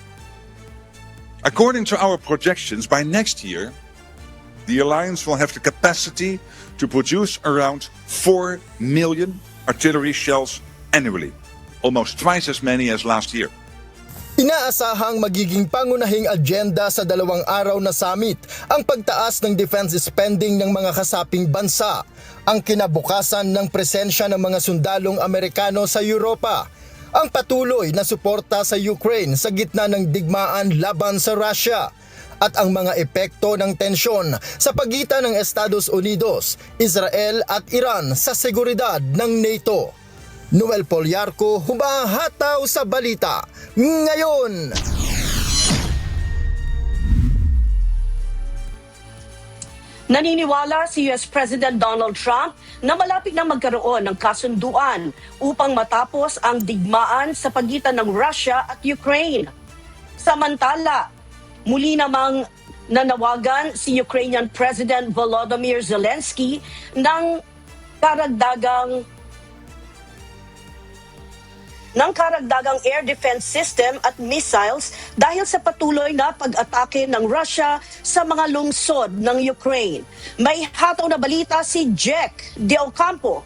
According to our projections, by next year, the alliance will have the capacity to produce around 4 million artillery shells annually, almost twice as many as last year. Inaasahang magiging pangunahing agenda sa 2 araw na summit ang pagtaas ng defense spending ng mga kasaping bansa, ang kinabukasan ng presensya ng mga sundalong Amerikano sa Europa, ang patuloy na suporta sa Ukraine sa gitna ng digmaan laban sa Russia, at ang mga epekto ng tensyon sa pagitan ng Estados Unidos, Israel at Iran sa seguridad ng NATO. Noel Poliarco, humahataw sa balita ngayon. Naniniwala si US President Donald Trump na malapit na magkaroon ng kasunduan upang matapos ang digmaan sa pagitan ng Russia at Ukraine. Samantala, muli namang nanawagan si Ukrainian President Volodymyr Zelensky ng karagdagang air defense system at missiles dahil sa patuloy na pag-atake ng Russia sa mga lungsod ng Ukraine. May hataw na balita si Jack De Ocampo.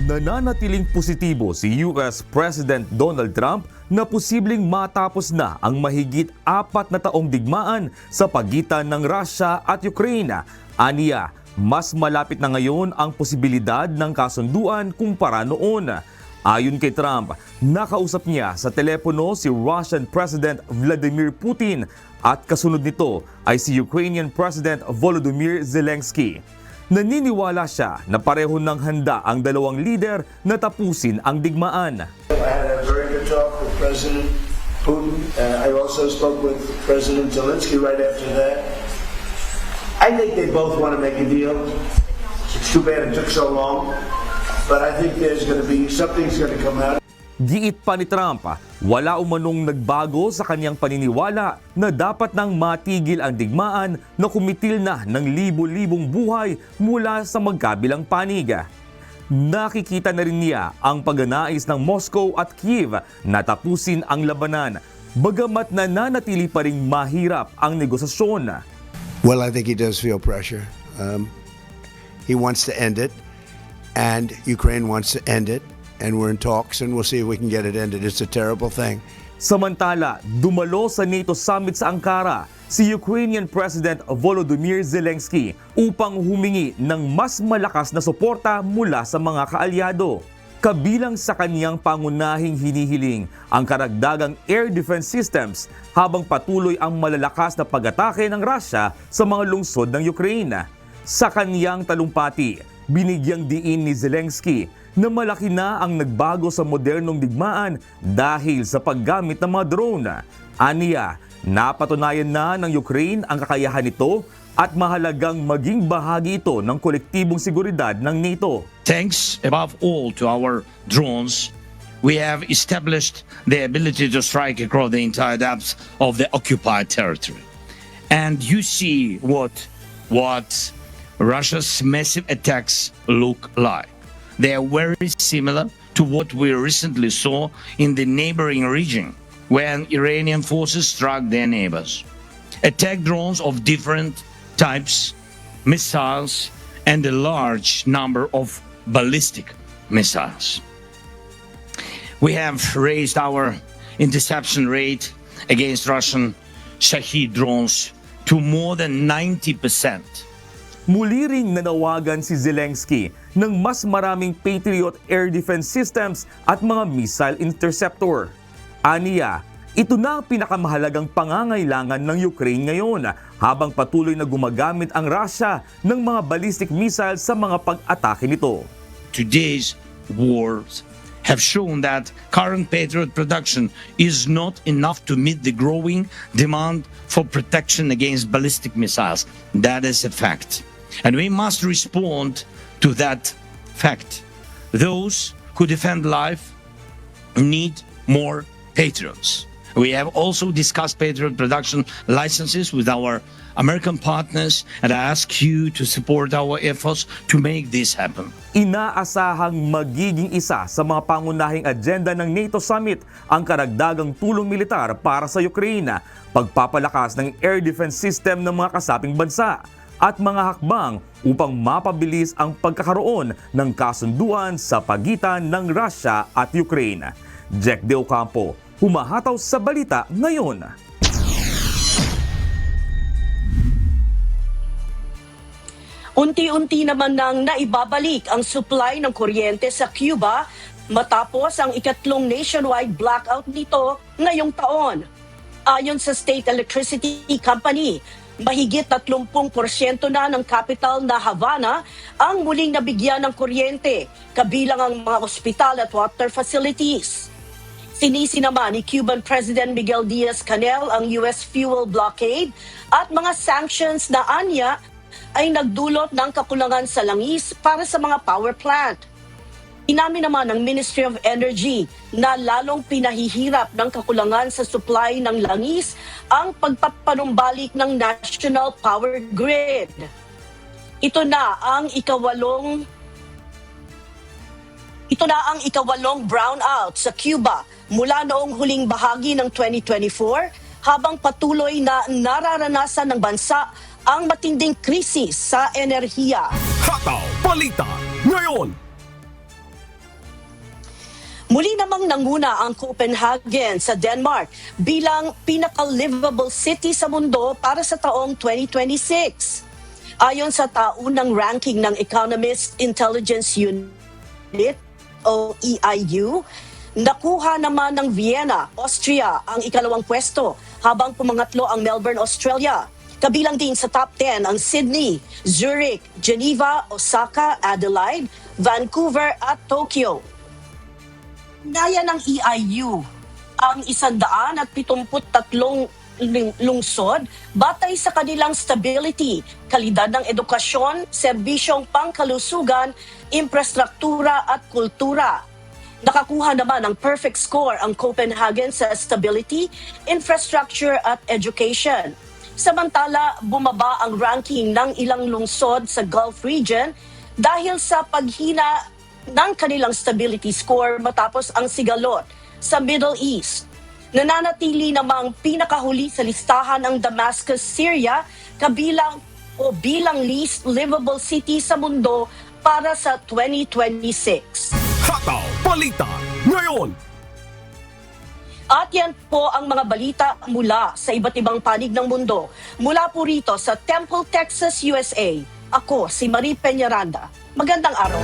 Nananatiling positibo si US President Donald Trump na posibleng matapos na ang mahigit 4 na taong digmaan sa pagitan ng Russia at Ukraine. Aniya, mas malapit na ngayon ang posibilidad ng kasunduan kumpara noon. Ayon kay Trump, nakausap niya sa telepono si Russian President Vladimir Putin at kasunod nito ay si Ukrainian President Volodymyr Zelensky. Naniniwala siya na pareho ng handa ang dalawang leader na tapusin ang digmaan. I had a very good talk with President Putin. I also spoke with President Zelensky right after that. I think they both want to make a deal. It's too bad it took so long, but I think there's going to be something's going to come out. Giit pa ni Trump, wala umanong nagbago sa kanyang paniniwala na dapat nang matigil ang digmaan na kumitil na ng libo-libong buhay mula sa magkabilang panig. Nakikita na rin niya ang pagnanais ng Moscow at Kyiv na tapusin ang labanan, bagamat nananatili pa ring mahirap ang negosasyon. Well, I think he does feel pressure. He wants to end it, and Ukraine wants to end it, and we're in talks, and we'll see if we can get it ended. It's a terrible thing. Samantala, dumalo sa NATO Summit sa Ankara si Ukrainian President Volodymyr Zelensky upang humingi ng mas malakas na suporta mula sa mga kaalyado. Kabilang sa kaniyang pangunahing hinihiling ang karagdagang air defense systems habang patuloy ang malalakas na pag-atake ng Russia sa mga lungsod ng Ukraine. Sa kaniyang talumpati, binigyang diin ni Zelensky na malaki na ang nagbago sa modernong digmaan dahil sa paggamit ng mga drone. Aniya, napatunayan na ng Ukraine ang kakayahan nito at mahalagang maging bahagi ito ng kolektibong seguridad ng NATO. Thanks above all to our drones, we have established the ability to strike across the entire depth of the occupied territory. And you see what Russia's massive attacks look like. They are very similar to what we recently saw in the neighboring region when Iranian forces struck their neighbors. Attack drones of different types, missiles, and a large number of ballistic missiles. We have raised our interception rate against Russian Shahed drones to more than 90%. Muli ring nanawagan si Zelensky ng mas maraming Patriot air defense systems at mga missile interceptor. Aniya, ito na ang pinakamahalagang pangangailangan ng Ukraine ngayon habang patuloy na gumagamit ang Russia ng mga ballistic missiles sa mga pag-atake nito. Today's wars have shown that current Patriot production is not enough to meet the growing demand for protection against ballistic missiles. That is a fact. And we must respond to that fact. Those who defend life need more Patriots. We have also discussed Patriot production licenses with our American partners, and I ask you to support our efforts to make this happen. Inaasahang magiging isa sa mga pangunahing agenda ng NATO Summit ang karagdagang tulong militar para sa Ukraine, pagpapalakas ng air defense system ng mga kasaping bansa, at mga hakbang upang mapabilis ang pagkakaroon ng kasunduan sa pagitan ng Russia at Ukraine. Jack De Ocampo, humahataw sa balita ngayon. Unti-unti naman nang naibabalik ang supply ng kuryente sa Cuba matapos ang ikatlong nationwide blackout nito ngayong taon. Ayon sa State Electricity Company, mahigit 30% na ng capital na Havana ang muling nabigyan ng kuryente, kabilang ang mga ospital at water facilities. Sinisi naman ni Cuban President Miguel Diaz-Canel ang US fuel blockade at mga sanctions na anya ay nagdulot ng kakulangan sa langis para sa mga power plant. Inamin naman ng Ministry of Energy na lalong pinahihirap ng kakulangan sa supply ng langis ang pagpapanumbalik ng national power grid. Ito na ang ikawalong brownout sa Cuba mula noong huling bahagi ng 2024 habang patuloy na nararanasan ng bansa ang matinding krisis sa enerhiya. Hataw Balita ngayon! Muli namang nanguna ang Copenhagen sa Denmark bilang pinaka-livable city sa mundo para sa taong 2026. Ayon sa taunang ranking ng Economist Intelligence Unit o EIU, nakuha naman ng Vienna, Austria ang ikalawang pwesto habang pumangatlo ang Melbourne, Australia. Kabilang din sa top 10 ang Sydney, Zurich, Geneva, Osaka, Adelaide, Vancouver at Tokyo. Gaya ng EIU, ang 173 lungsod batay sa kanilang stability, kalidad ng edukasyon, serbisyong pangkalusugan, infrastruktura at kultura. Nakakuha naman ng perfect score ang Copenhagen sa stability, infrastructure at education. Samantala, bumaba ang ranking ng ilang lungsod sa Gulf region dahil sa paghina ng kanilang stability score matapos ang sigalot sa Middle East. Nananatili namang pinakahuli sa listahan ang Damascus, Syria, bilang least livable city sa mundo para sa 2026. Hataw Balita ngayon! At yan po ang mga balita mula sa iba't ibang panig ng mundo. Mula po rito sa Temple, Texas, USA. Ako si Marie Peñaranda. Magandang araw.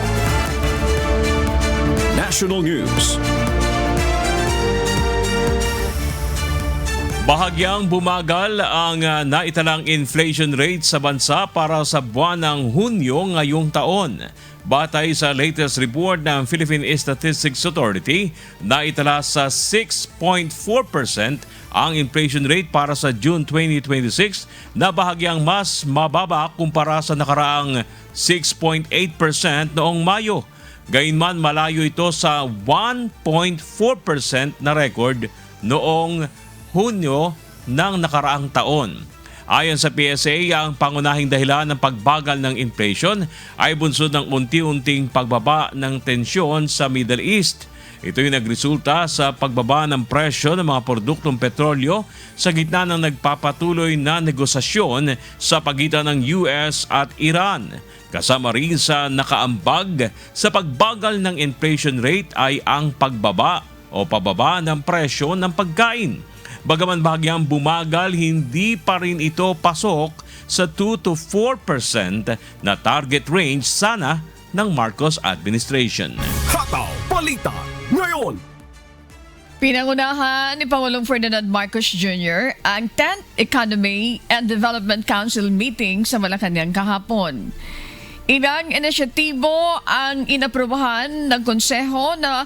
National News. Bahagyang bumagal ang naitalang inflation rate sa bansa para sa buwan ng Hunyo ngayong taon. Batay sa latest report ng Philippine Statistics Authority, naitala sa 6.4% ang inflation rate para sa June 2026 na bahagyang mas mababa kumpara sa nakaraang 6.8% noong Mayo. Gayunman malayo ito sa 1.4% na record noong Hunyo ng nakaraang taon. Ayon sa PSA, ang pangunahing dahilan ng pagbagal ng inflation ay bunsod ng unti-unting pagbaba ng tensyon sa Middle East. Ito'y nagresulta sa pagbaba ng presyo ng mga produktong petrolyo sa gitna ng nagpapatuloy na negosasyon sa pagitan ng US at Iran. Kasama rin sa nakaambag sa pagbagal ng inflation rate ay ang pagbaba o pababa ng presyo ng pagkain. Bagaman bahagyang bumagal, hindi pa rin ito pasok sa 2 to 4% na target range sana ng Marcos administration. Hataw Balita ngayon. Pinangunahan ni Pangulong Ferdinand Marcos Jr. ang 10th Economy and Development Council meeting sa Malacanang kahapon. Ilang inisyatibo ang inaprubahan ng konseho na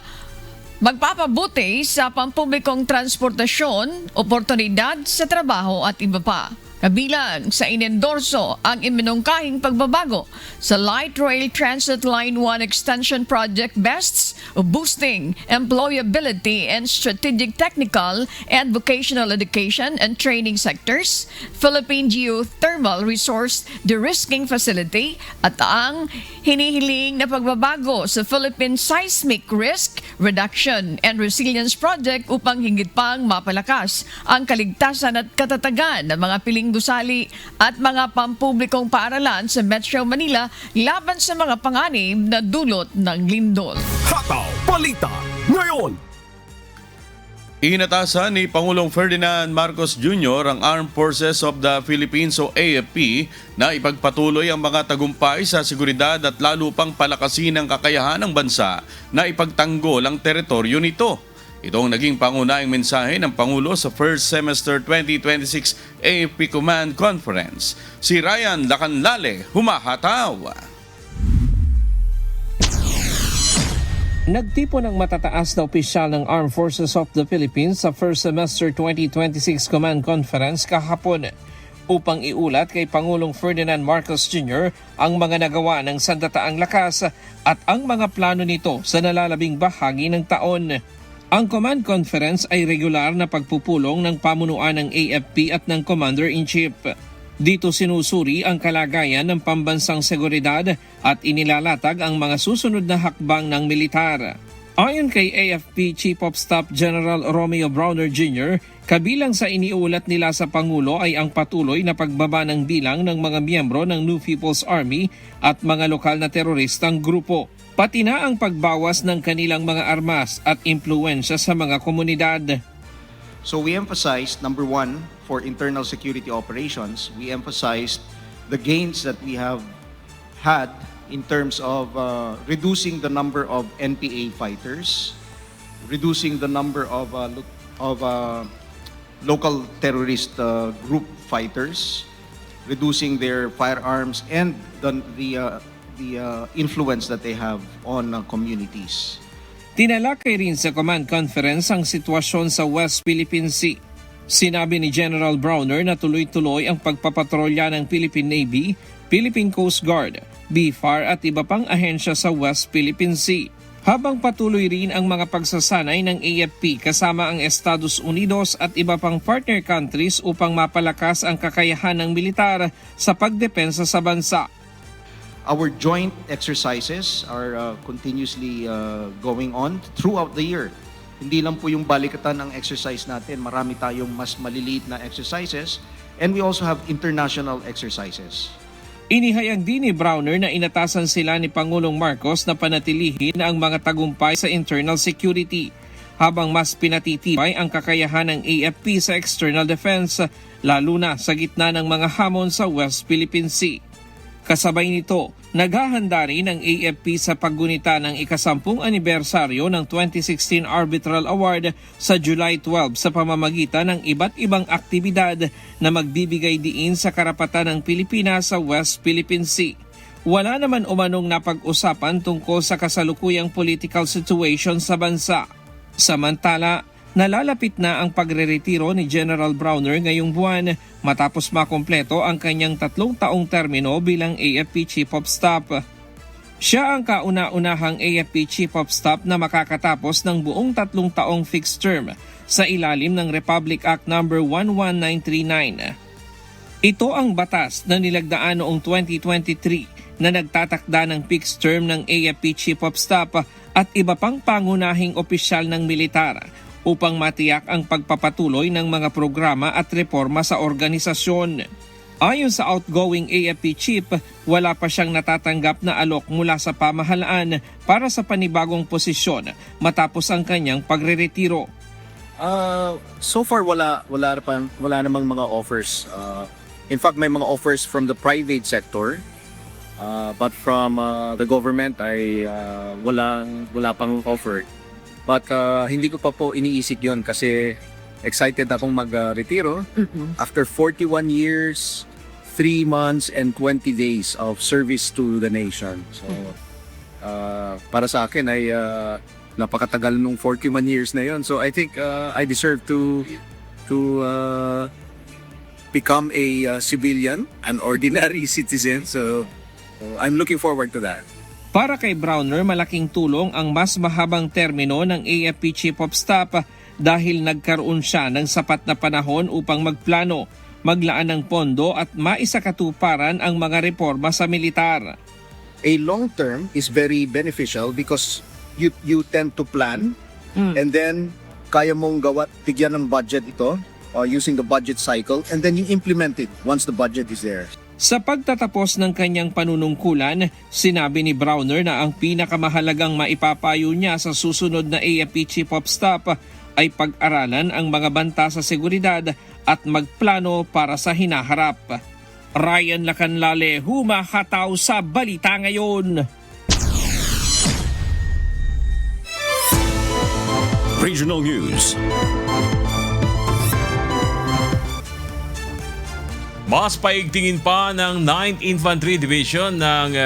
magpapabuti sa pampublikong transportasyon, oportunidad sa trabaho at iba pa. Kabilang sa inendorso ang iminungkahing pagbabago sa Light Rail Transit Line 1 Extension Project BESTs, boosting employability and strategic technical and vocational education and training sectors, Philippine Geothermal Resource De-risking Facility at ang hinihiling na pagbabago sa Philippine Seismic Risk Reduction and Resilience Project upang higit pang mapalakas ang kaligtasan at katatagan ng mga piling gusali at mga pampublikong paaralan sa Metro Manila laban sa mga panganib na dulot ng lindol. Hataw Balita ngayon. Inatasan ni Pangulong Ferdinand Marcos Jr. ang Armed Forces of the Philippines o AFP na ipagpatuloy ang mga tagumpay sa seguridad at lalo pang palakasin ang kakayahan ng bansa na ipagtanggol ang teritoryo nito. Ito ang naging pangunahing mensahe ng Pangulo sa First Semester 2026 AFP Command Conference. Si Ryan Lacanlale, humahataw. Nagtipo ng matataas na opisyal ng Armed Forces of the Philippines sa First Semester 2026 Command Conference kahapon upang iulat kay Pangulong Ferdinand Marcos Jr. ang mga nagawa ng sandataang lakas at ang mga plano nito sa nalalabing bahagi ng taon. Ang Command Conference ay regular na pagpupulong ng pamunuan ng AFP at ng Commander-in-Chief. Dito sinusuri ang kalagayan ng pambansang seguridad at inilalatag ang mga susunod na hakbang ng militar. Ayon kay AFP Chief of Staff General Romeo Browner Jr., kabilang sa iniulat nila sa Pangulo ay ang patuloy na pagbaba ng bilang ng mga miyembro ng New People's Army at mga lokal na teroristang grupo. Pati na ang pagbawas ng kanilang mga armas at impluwensya sa mga komunidad. So we emphasized, number one, for internal security operations, we emphasized the gains that we have had in terms of reducing the number of NPA fighters, reducing the number of local terrorist group fighters, reducing their firearms and the influence that they have on communities. Tinalakay rin sa Command Conference ang sitwasyon sa West Philippine Sea. Sinabi ni General Browner na tuloy-tuloy ang pagpapatrolya ng Philippine Navy, Philippine Coast Guard, BFAR at iba pang ahensya sa West Philippine Sea. Habang patuloy rin ang mga pagsasanay ng AFP kasama ang Estados Unidos at iba pang partner countries upang mapalakas ang kakayahan ng militar sa pagdepensa sa bansa. Our joint exercises are continuously going on throughout the year. Hindi lang po yung balikatan ng exercise natin, marami tayong mas maliliit na exercises and we also have international exercises. Inihayag din ni Browner na inatasan sila ni Pangulong Marcos na panatilihin ang mga tagumpay sa internal security. habang mas pinatitibay ang kakayahan ng AFP sa external defense, lalo na sa gitna ng mga hamon sa West Philippine Sea. Kasabay nito, naghahanda rin ang AFP sa paggunita ng ika-10 anibersaryo ng 2016 Arbitral Award sa July 12 sa pamamagitan ng iba't ibang aktibidad na magbibigay diin sa karapatan ng Pilipinas sa West Philippine Sea. Wala naman umanong napag-usapan tungkol sa kasalukuyang political situation sa bansa. Samantala, nalalapit na ang pagreretiro ni General Browner ngayong buwan matapos makompleto ang kanyang 3 taong termino bilang AFP Chief of Staff. Siya ang kauna-unahang AFP Chief of Staff na makakatapos ng buong 3 taong fixed term sa ilalim ng Republic Act No. 11939. Ito ang batas na nilagdaan noong 2023 na nagtatakda ng fixed term ng AFP Chief of Staff at iba pang pangunahing opisyal ng militar upang matiyak ang pagpapatuloy ng mga programa at reforma sa organisasyon. Ayon sa outgoing AFP Chief, wala pa siyang natatanggap na alok mula sa pamahalaan para sa panibagong posisyon matapos ang kanyang pagreretiro. So far wala namang mga offers. In fact, may mga offers from the private sector. But from the government ay wala pang offer. But hindi ko pa po iniisip yon kasi excited akong mag-retiro after 41 years, 3 months and 20 days of service to the nation. So para sa akin ay napakatagal nung 41 years na yon. So I think I deserve to become a civilian, an ordinary citizen. So I'm looking forward to that. Para kay Browner, malaking tulong ang mas mahabang termino ng AFP Chief of Staff dahil nagkaroon siya ng sapat na panahon upang magplano, maglaan ng pondo at maisakatuparan ang mga reforma sa militar. A long term is very beneficial because you tend to plan and then kaya mong bigyan ng budget ito using the budget cycle and then you implement it once the budget is there. Sa pagtatapos ng kanyang panunungkulan, sinabi ni Browner na ang pinakamahalagang maipapayo niya sa susunod na AFP Chief of Staff ay pag-aralan ang mga banta sa seguridad at magplano para sa hinaharap. Ryan Lacanlale, humahataw sa Balita Ngayon. Regional News. Mas paigtingin pa ng 9th Infantry Division ng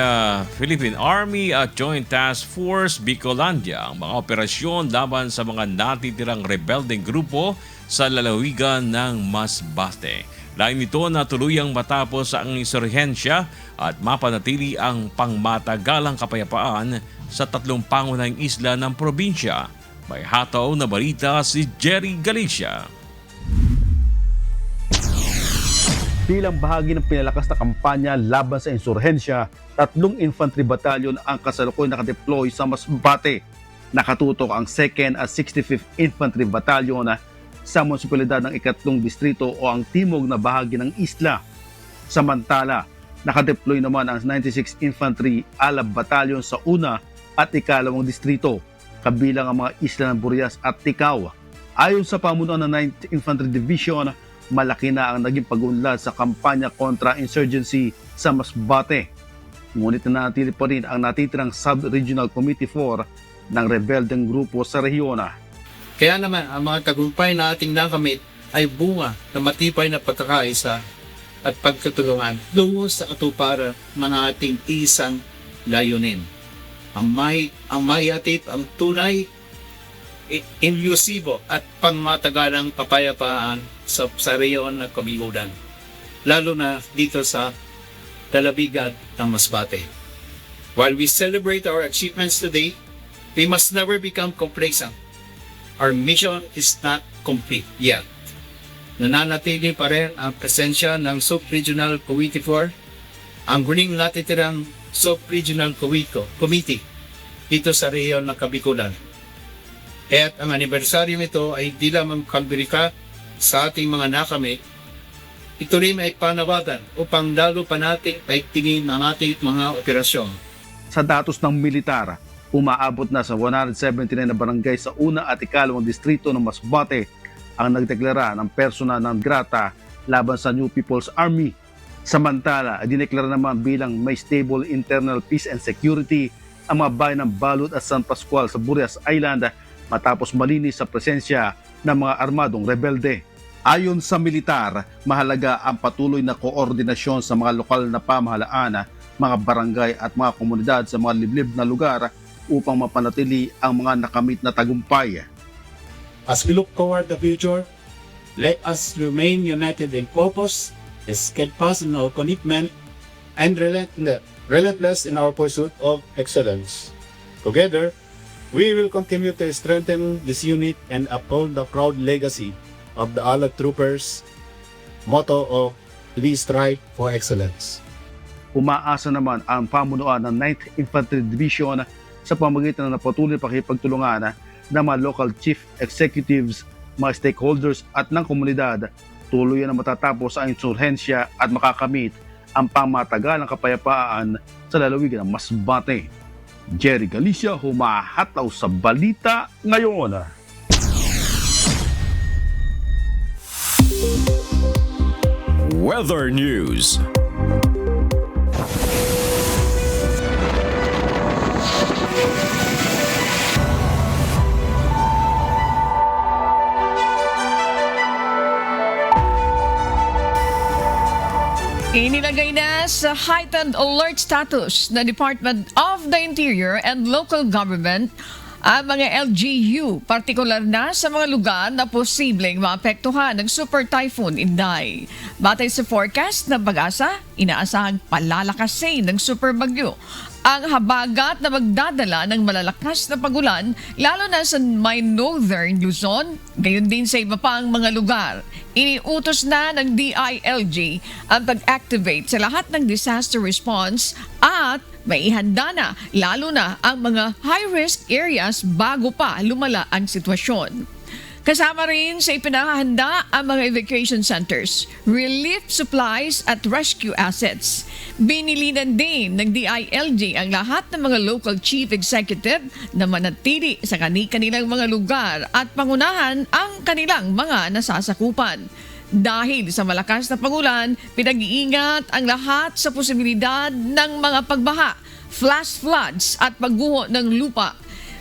Philippine Army at Joint Task Force Bicolandia ang mga operasyon laban sa mga natitirang rebelding grupo sa lalawigan ng Masbate. Lain nito na tuluyang matapos ang insurhensya at mapanatili ang pangmatagalang kapayapaan sa 3 pangunahing isla ng probinsya. May hataw na balita si Jerry Galicia. Bilang bahagi ng pinalakas na kampanya laban sa insurhensya, 3 infantry battalion ang kasalukuyan nakadeploy sa Masbate. Nakatutok ang 2nd at 65th Infantry Battalion sa munisipalidad ng 3 distrito o ang timog na bahagi ng isla. Samantala, nakadeploy naman ang 96th Infantry Alab Battalion sa 1 at 2 distrito, kabilang ang mga isla ng Burias at Ticao. Ayon sa pamunuan ng 9th Infantry Division, malaki na ang naging pag-unlad sa kampanya kontra insurgency sa Masbate. Ngunit nanatili pa rin ang natitirang Sub-Regional Committee 4 ng rebeldeng grupo sa rehiyon. Kaya naman ang mga tagumpay na ating nakamit ay bunga ng matibay na pagkakaisa at pagkatulungan tungo sa katuparan ng ating isang layunin. Ang maihatid ang tunay, inklusibo at pangmatagalang kapayapaan sa rehiyon ng Kabigulan, lalo na dito sa lalawigan ng Masbate. While we celebrate our achievements today, we must never become complacent. Our mission is not complete yet. Nananatili pa rin ang presensya ng Sub-Regional Committee 4, ang huling natitirang Sub-Regional Committee dito sa rehiyon ng Kabigulan. At ang anibersaryong ito ay di lamang kalbirika sa ating mga nakamit, ito rin ay panawagan upang lalo pa natin paigtingin ang ating mga operasyon. Sa datos ng militar, Umaabot na sa 179 na barangay sa una at ikalawang distrito ng Masbate ang nagdeklara ng persona non grata laban sa New People's Army. Samantala, dineklara naman bilang may stable internal peace and security ang mga bayan ng Balut at San Pascual sa Burias Island matapos malinis sa presensya ng mga armadong rebelde. Ayon sa militar, mahalaga ang patuloy na koordinasyon sa mga lokal na pamahalaan, mga barangay at mga komunidad sa mga liblib na lugar upang mapanatili ang mga nakamit na tagumpay. As we look toward the future, let us remain united in purpose, steadfast in our commitment, and relentless in our pursuit of excellence. Together, we will continue to strengthen this unit and uphold the proud legacy of the Allied Troopers' motto of "We strive for excellence." Umaasa naman ang pamunuan ng 9th Infantry Division sa pamamagitan ng patuloy pakipagtulungan ng mga local chief executives, mga stakeholders at ng komunidad, tuluyan na matatapos ang insurhensya at makakamit ang pangmatagalang kapayapaan sa lalawigan ng Masbate. Jerry Galicia, humahataw sa balita ngayon. Weather News. Inilagay na sa heightened alert status ng Department of the Interior and Local Government ang mga LGU, partikular na sa mga lugar na posibleng maapektuhan ng Super Typhoon Inday. Batay sa forecast ng Pag-asa, inaasahang palalakasin ng super bagyo ang habagat na magdadala ng malalakas na pagulan lalo na sa may northern Luzon, gayon din sa iba pang mga lugar. Iniutos na ng DILG ang pag-activate sa lahat ng disaster response at maihanda na lalo na ang mga high-risk areas bago pa lumala ang sitwasyon. Kasama rin sa ipinahanda ang mga evacuation centers, relief supplies at rescue assets. Binilinan din ng DILG ang lahat ng mga local chief executive na manatili sa kanilang mga lugar at pangunahan ang kanilang mga nasasakupan. Dahil sa malakas na pagulan, pinag-iingat ang lahat sa posibilidad ng mga pagbaha, flash floods at pagguho ng lupa.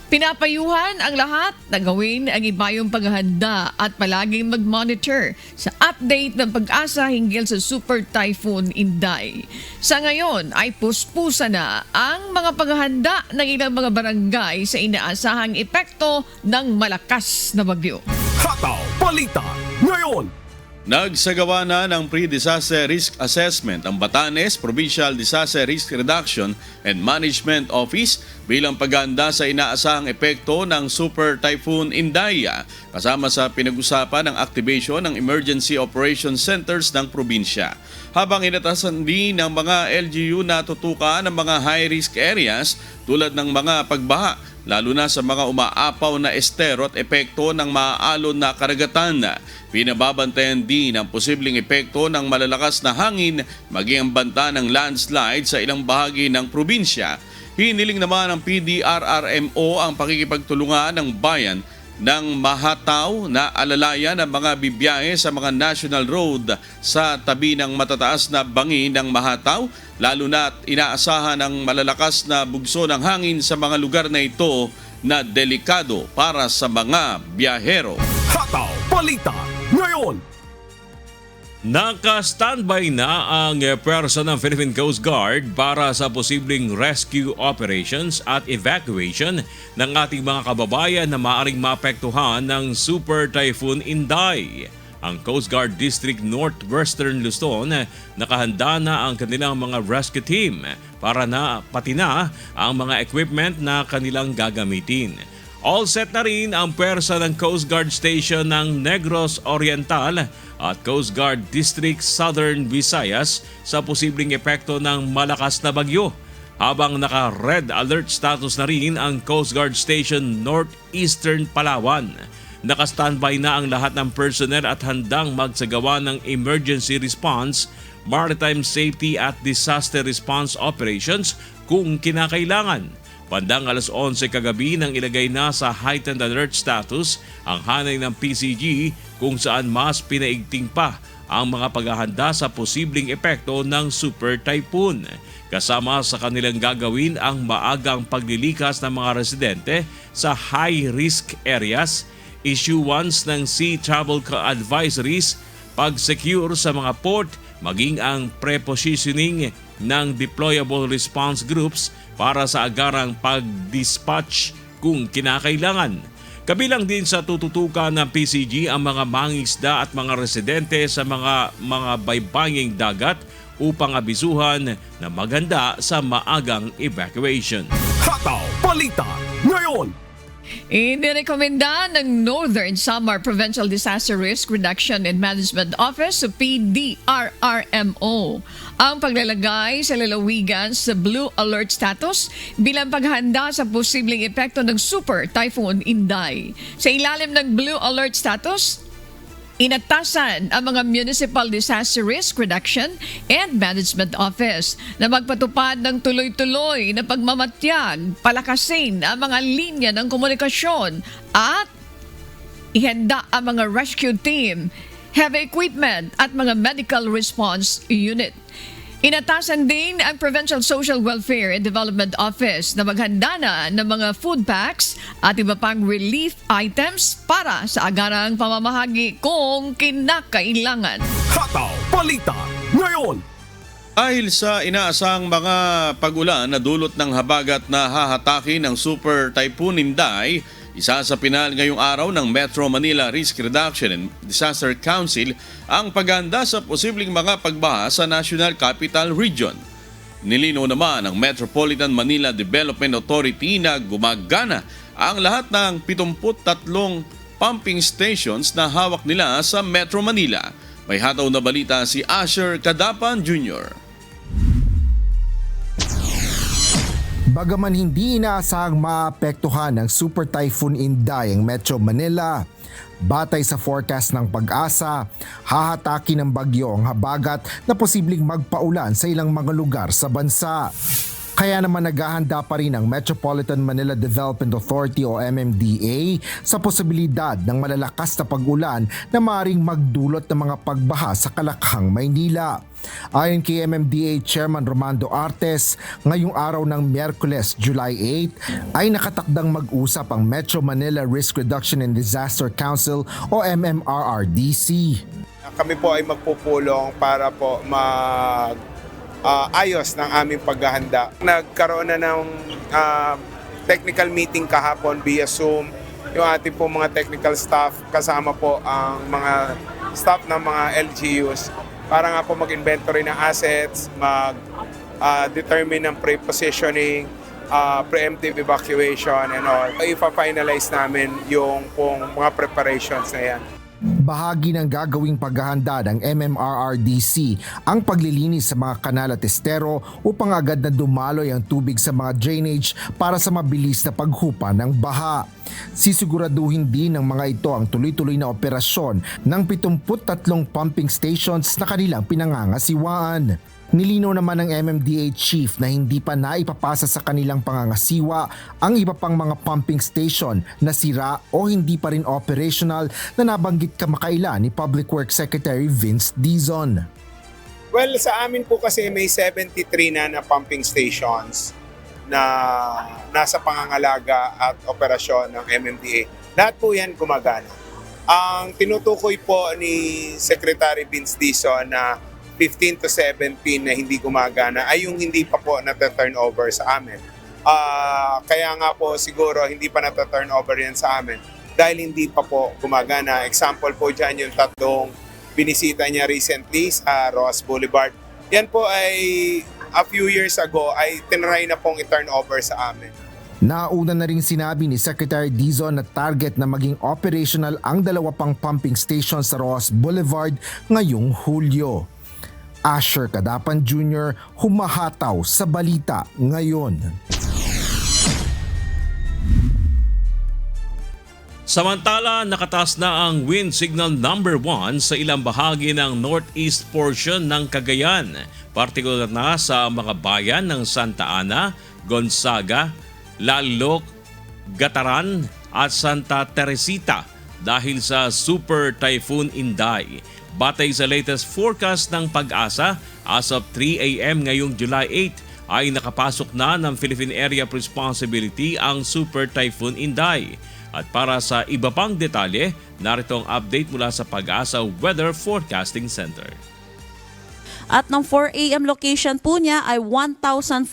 Pinapayuhan ang lahat na gawin ang ibayong paghahanda at palaging mag-monitor sa update ng Pag-asa hinggil sa Super Typhoon Inday. Sa ngayon ay puspusa na ang mga paghahanda ng ilang mga barangay sa inaasahang epekto ng malakas na bagyo. Hataw Balita ngayon. Nagsagawa na ng Pre-Disaster Risk Assessment ang Batanes Provincial Disaster Risk Reduction and Management Office bilang paghahanda sa inaasahang epekto ng Super Typhoon Inday, kasama sa pinag-usapan ng activation ng Emergency Operations Centers ng probinsya. Habang inatasan din ng mga LGU na tutukan ng mga high-risk areas tulad ng mga pagbaha, lalo na sa mga umaapaw na estero at epekto ng maaalon na karagatan. Pinababantayan din ang posibleng epekto ng malalakas na hangin maging ang banta ng landslide sa ilang bahagi ng probinsya. Hiniling naman ng PDRRMO ang pakikipagtulungan ng bayan ng Mahataw na alalayan ng mga bibiyahe sa mga national road sa tabi ng matataas na bangi ng Mahataw, lalo na inaasahan ng malalakas na bugso ng hangin sa mga lugar na ito na delikado para sa mga biyahero. Hataw Balita ngayon. Naka-standby na ang pwersa ng Philippine Coast Guard para sa posibleng rescue operations at evacuation ng ating mga kababayan na maaaring maapektuhan ng Super Typhoon Inday. Ang Coast Guard District Northwestern Luzon, nakahanda na ang kanilang mga rescue team para na pati na ang mga equipment na kanilang gagamitin. All set na rin ang pwersa ng Coast Guard Station ng Negros Oriental at Coast Guard District Southern Visayas sa posibleng epekto ng malakas na bagyo. Habang naka-red alert status na rin ang Coast Guard Station Northeastern Palawan. Naka-standby na ang lahat ng personnel at handang magsagawa ng emergency response, maritime safety at disaster response operations kung kinakailangan. Bandang alas 11 kagabi nang ilagay na sa heightened alert status ang hanay ng PCG kung saan mas pinaigting pa ang mga paghahanda sa posibleng epekto ng super typhoon. Kasama sa kanilang gagawin ang maagang paglilikas ng mga residente sa high-risk areas, issuance ng sea travel advisories, pag-secure sa mga port, maging ang pre-positioning ng deployable response groups para sa agarang pag-dispatch kung kinakailangan. Kabilang din sa tututukan ng PCG ang mga mangingisda at mga residente sa mga baybaying dagat upang abisuhan na maganda sa maagang evacuation. Hataw Balita ngayon! Inirekomenda ng Northern Samar Provincial Disaster Risk Reduction and Management Office o PDRRMO ang paglalagay sa lalawigan sa Blue Alert status bilang paghahanda sa posibleng epekto ng Super Typhoon Inday. Sa ilalim ng Blue Alert status, inatasan ang mga Municipal Disaster Risk Reduction and Management Office na magpatupad ng tuloy-tuloy na pagmamatyag, palakasin ang mga linya ng komunikasyon at ihanda ang mga rescue team, heavy equipment at mga medical response unit. Inatasan din ang Provincial Social Welfare and Development Office na maghanda na ng mga food packs at iba pang relief items para sa agarang pamamahagi kung kinakailangan. Hataw Balita ngayon! Dahil sa inaasang mga pag-ulan na dulot ng habagat na hahatake ng Super Typhoon Inday, isa sa pinal ngayong araw ng Metro Manila Risk Reduction and Disaster Council ang paghahanda sa posibleng mga pagbaha sa National Capital Region. Nilinaw naman ng Metropolitan Manila Development Authority na gumagana ang lahat ng 73 pumping stations na hawak nila sa Metro Manila. May hataw na balita si Asher Cadapan Jr. Bagaman hindi inaasahang maapektuhan ng Super Typhoon Inday ang Metro Manila, batay sa forecast ng Pag-asa, hahataki ng bagyo ang habagat na posibleng magpaulan sa ilang mga lugar sa bansa. Kaya naman naghahanda pa rin ang Metropolitan Manila Development Authority o MMDA sa posibilidad ng malalakas na pag-ulan na maaaring magdulot ng mga pagbaha sa Kalakhang, Maynila. Ayon kay MMDA Chairman Romando Artes, ngayong araw ng Miyerkules, July 8, ay nakatakdang mag-usap ang Metro Manila Risk Reduction and Disaster Council o MMRRDC. Kami po ay magpupulong para po ayos ng aming paghahanda. Nagkaroon na ng technical meeting kahapon via Zoom. Yung ating po mga technical staff kasama po ang mga staff ng mga LGUs para nga po mag-inventory ng assets, mag-determine ng pre-positioning, preemptive evacuation and all. Ipa-finalize namin yung pong mga preparations na yan. Bahagi ng gagawing paghahanda ng MMRRDC ang paglilinis sa mga kanal at estero upang agad na dumaloy ang tubig sa mga drainage para sa mabilis na paghupa ng baha. Sisiguraduhin din ng mga ito ang tuloy-tuloy na operasyon ng 73 pumping stations na kanilang pinangangasiwaan. Nilinaw naman ng MMDA Chief na hindi pa naipapasa sa kanilang pangangasiwa ang iba pang mga pumping station na sira o hindi pa rin operational na nabanggit kamakailan ni Public Works Secretary Vince Dizon. Well, sa amin po kasi may 73 na pumping stations na nasa pangangalaga at operasyon ng MMDA. Lahat po yan gumagana. Ang tinutukoy po ni Secretary Vince Dizon na 15 to 17 na hindi gumagana ay yung hindi pa po nata-turnover sa amin. Kaya nga po siguro hindi pa nata-turnover yan sa amin dahil hindi pa po gumagana. Example po dyan yung tatlong binisita niya recently sa Ross Boulevard. Yan po ay a few years ago ay tinry na pong i-turnover sa amin. Nauna na rin sinabi ni Secretary Dizon na target na maging operational ang 2 pang pumping station sa Ross Boulevard ngayong Hulyo. Asher Cadapan Jr. humahataw sa balita ngayon. Samantala, nakataas na ang wind signal number 1 sa ilang bahagi ng northeast portion ng Cagayan, partikular na sa mga bayan ng Santa Ana, Gonzaga, Lalok, Gataran at Santa Teresita dahil sa Super Typhoon Inday. Batay sa latest forecast ng Pag-asa, as of 3 a.m. ngayong July 8 ay nakapasok na ng Philippine Area of Responsibility ang Super Typhoon Inday. At para sa iba pang detalye, narito ang update mula sa Pag-asa Weather Forecasting Center. At ng 4 a.m. location po niya ay 1,405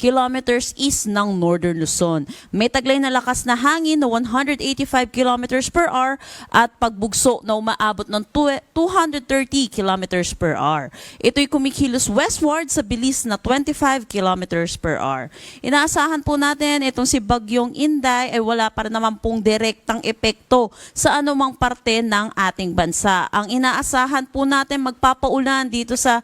kilometers east ng Northern Luzon. May taglay na lakas na hangin na 185 kilometers per hour at pagbugso na umaabot ng 230 kilometers per hour. Ito'y kumikilos westward sa bilis na 25 kilometers per hour. Inaasahan po natin itong si Bagyong Inday ay wala pa rin naman pong direktang epekto sa anumang parte ng ating bansa. Ang inaasahan po natin magpapaulan dito sa